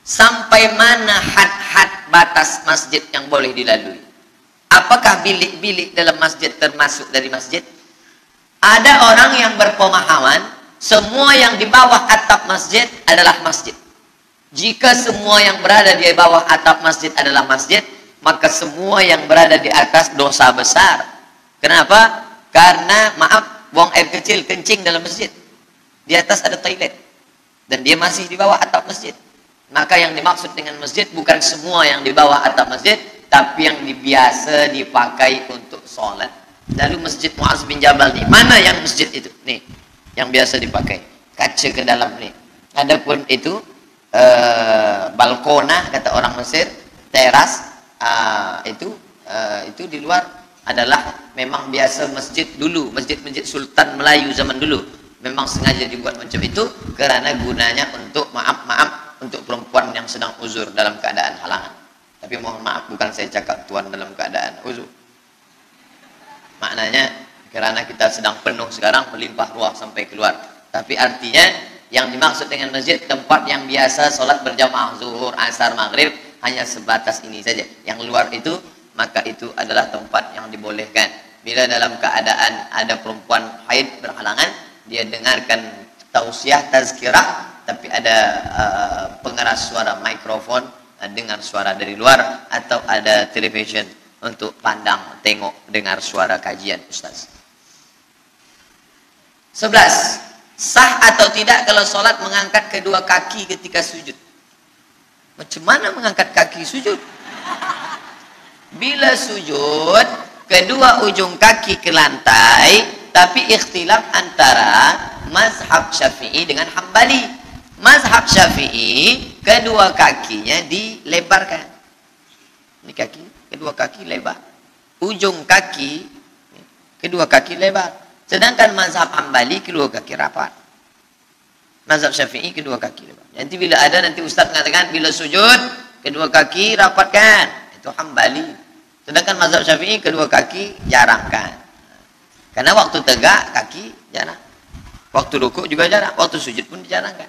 Sampai mana had-had batas masjid yang boleh dilalui? Apakah bilik-bilik dalam masjid termasuk dari masjid? Ada orang yang berpemahaman semua yang di bawah atap masjid adalah masjid. Jika semua yang berada di bawah atap masjid adalah masjid, maka semua yang berada di atas dosa besar. Kenapa? Karena maaf, buang air kecil, kencing dalam masjid. Di atas ada toilet. Dan dia masih di bawah atap masjid. Maka yang dimaksud dengan masjid bukan semua yang di bawah atap masjid, tapi yang biasa dipakai untuk sholat. Lalu masjid Mu'adz bin Jabal nih, mana yang masjid itu? Nih, yang biasa dipakai. Kaca ke dalam nih. Adapun itu balkona kata orang Mesir, teras itu di luar adalah memang biasa masjid dulu, masjid-masjid Sultan Melayu zaman dulu. Memang sengaja dibuat macam itu karena gunanya untuk maaf untuk perempuan yang sedang uzur dalam keadaan halangan. Tapi mohon maaf, bukan saya cakap tuan dalam keadaan uzur. Maknanya karena kita sedang penuh sekarang, melimpah ruah sampai keluar. Tapi artinya yang dimaksud dengan masjid tempat yang biasa solat berjamaah zuhur, asar, maghrib hanya sebatas ini saja. Yang luar itu maka itu adalah tempat yang dibolehkan. Bila dalam keadaan ada perempuan haid berhalangan, dia dengarkan tausiah tazkirah, tapi ada pengeras suara mikrofon, dengar suara dari luar, atau ada television untuk pandang, tengok, dengar suara kajian ustaz. 11. Sah atau tidak kalau solat mengangkat kedua kaki ketika sujud? Macam mana mengangkat kaki sujud? Bila sujud, kedua ujung kaki ke lantai, tapi ikhtilaf antara mazhab Syafi'i dengan Hambali. Mazhab Syafi'i, kedua kakinya dilebarkan. Ini kaki, kedua kaki lebar. Ujung kaki, kedua kaki lebar. Sedangkan mazhab Hambali, kedua kaki rapat. Mazhab Syafi'i, kedua kaki lebar. Nanti bila ada, nanti Ustaz mengatakan, bila sujud, kedua kaki rapatkan. Itu Hambali. Sedangkan mazhab Syafi'i, kedua kaki jarangkan. Karena waktu tegak, kaki jarang. Waktu rukuk juga jarang. Waktu sujud pun dijarangkan.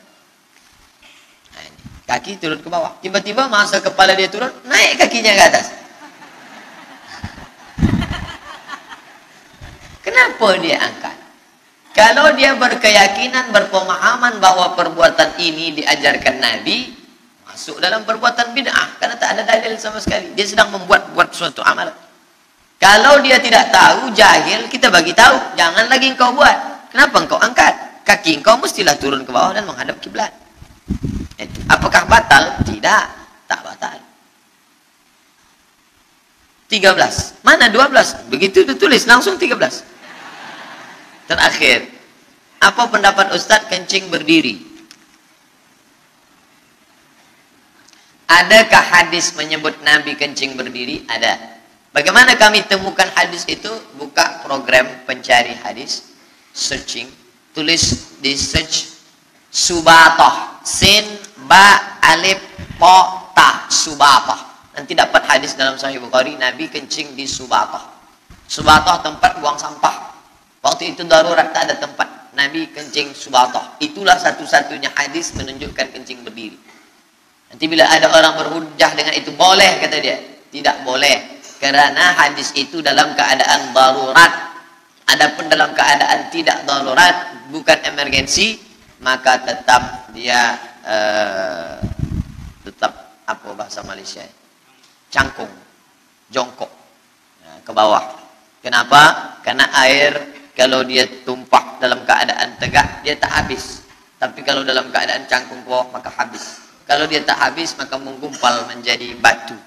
Nah, ini. Kaki turun ke bawah. Tiba-tiba masa kepala dia turun, naik kakinya ke atas. Kenapa dia angkat? Kalau dia berkeyakinan, berpemahaman bahwa perbuatan ini diajarkan Nabi, masuk dalam perbuatan bid'ah. Karena tak ada dalil sama sekali. Dia sedang membuat suatu amal. Kalau dia tidak tahu, jahil, kita bagi tahu. Jangan lagi engkau buat. Kenapa engkau angkat? Kaki engkau mestilah turun ke bawah dan menghadap kiblat. Apakah batal? Tidak. Tak batal. 13. Mana 12? Begitu ditulis, langsung 13. Terakhir, apa pendapat Ustadz kencing berdiri? Adakah hadis menyebut Nabi kencing berdiri? Ada. Bagaimana kami temukan hadis itu? Buka program pencari hadis, searching, tulis di search Subatoh, sin, ba, alif, po, ta, Subatoh. Nanti dapat hadis dalam Sahih Bukhari, Nabi kencing di Subatoh. Subatoh tempat buang sampah. Waktu itu darurat, tak ada tempat. Nabi kencing Subatoh. Itulah satu-satunya hadis menunjukkan kencing berdiri. Nanti bila ada orang berhujjah dengan itu, boleh kata dia. Tidak boleh. Karena hadis itu dalam keadaan darurat. Adapun dalam keadaan tidak darurat, bukan emergensi, maka tetap dia tetap apa bahasa Malaysia? Cangkung, jongkok, ke bawah. Kenapa? Karena air kalau dia tumpah dalam keadaan tegak, dia tak habis. Tapi kalau dalam keadaan cangkung ke bawah, maka habis. Kalau dia tak habis, maka menggumpal menjadi batu,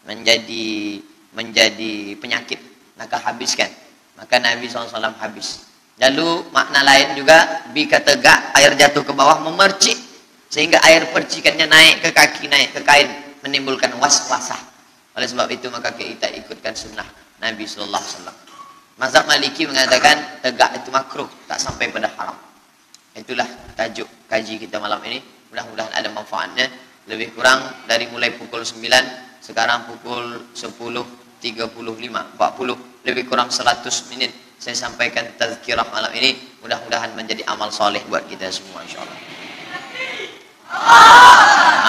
menjadi penyakit, maka habiskan. Maka Nabi SAW habis. Lalu makna lain juga, bika tegak, air jatuh ke bawah, memercik, sehingga air percikannya naik ke kaki, naik ke kain, menimbulkan was-wasah. Oleh sebab itu maka kita ikutkan sunnah Nabi SAW. Mazhab Maliki mengatakan tegak itu makruh, tak sampai pada haram. Itulah tajuk kaji kita malam ini. Mudah-mudahan ada manfaatnya. Lebih kurang dari mulai pukul 9, sekarang pukul 10.35, 40, lebih kurang 100 menit saya sampaikan tazkirah malam ini. Mudah-mudahan menjadi amal soleh buat kita semua insyaallah.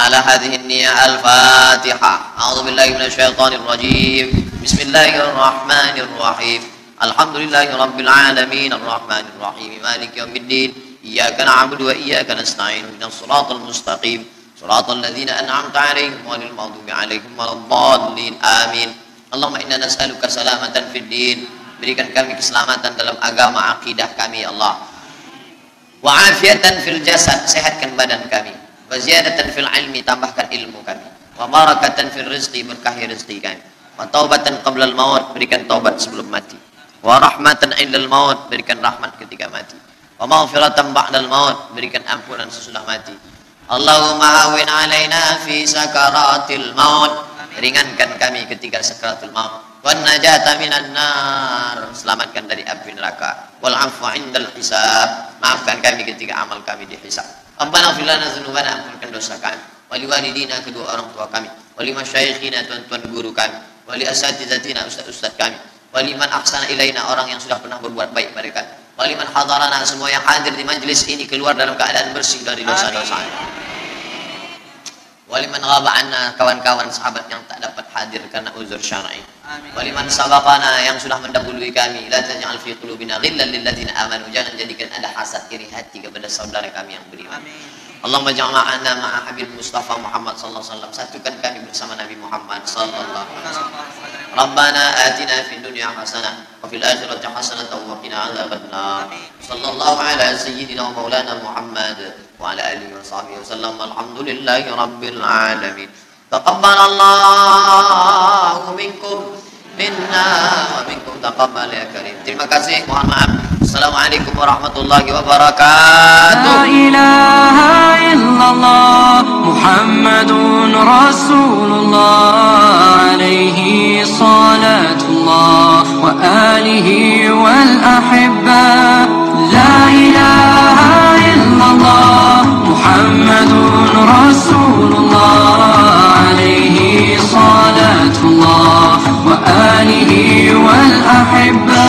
Ala hadhihi niyyah al-Fatihah. A'udzubillahi minasyaitonir rajim. Bismillahirrahmanirrahim. Alhamdulillahirabbil alamin arrahmanir rahim maliki yaumiddin. Iyyaka na'budu wa iyyaka nasta'in. Ihdinas siratal mustaqim. Siratal ladzina an'amta 'alaihim ghairil maghdubi 'alaihim waladdallin. Amin. Allahumma inna nas'aluka salamatan fid din. Berikan kami keselamatan dalam agama akidah kami ya Allah. Wa afiatan fil jasad, sehatkan badan kami. Wa ziyadatan fil ilmi, tambahkan ilmu kami. Wa barakatan fil rizqi, berkahi rezeki kami. Wa taubatan qabla al-maut, berikan taubat sebelum mati. Wa rahmatan indal maut, berikan rahmat ketika mati. Wa maghfiratan ba'dal maut, berikan ampunan sesudah mati. Allahumma hawwin alaina fi sakaratil maut, ringankan kami ketika sakaratul maut. Wan najata minan nar, selamatkan dari api neraka. Wal afwa indal hisab, maafkan kami ketika amal kami dihisab. Rabbana ighfir lana dzunubana, ampunkan dosa kami. Wali walidina, kedua orang tua kami. Wali masyaikhina, tuan-tuan guru kami. Wali asatizatina, ustaz-ustaz kami. Wali man ahsana ilaina, orang yang sudah pernah berbuat baik pada kami. Wali man hadarana, semua yang hadir di majlis ini keluar dalam keadaan bersih dari dosa-dosa. Wali man ghaba anna, kawan-kawan sahabat yang tak dapat hadir karena uzur syar'i. Wali man sabaqana, yang sudah mendahului kami. La taj'al fi qulubina ghillan lil ladzina amanu, jangan jadikan ada hasad iri hati kepada saudara kami yang beriman. Allahumma ja'alna ma'a Habib Mustafa Muhammad sallallahu alaihi wasallam, satukan kami bersama Nabi Muhammad sallallahu alaihi wasallam. Rabbana atina fid dunya hasanah wa fil akhirati hasanah wa qina adzabannar. Sallallahu ala sayyidina wa maulana Muhammad wa ala alihi wa sahbihi wasallam. Alhamdulillahi rabbil alamin. Taqabbalallahu minkum minna wa minkum taqabbal ya karim. Terima kasih, mohon maaf. Assalamualaikum warahmatullahi wabarakatuh. La ilaha illallah Muhammadun Rasulullah, alaihi salatullah wa alihi wal ahibba. La ilaha illallah Muhammadun Rasulullah, alaihi salatullah wa alihi wal ahibba.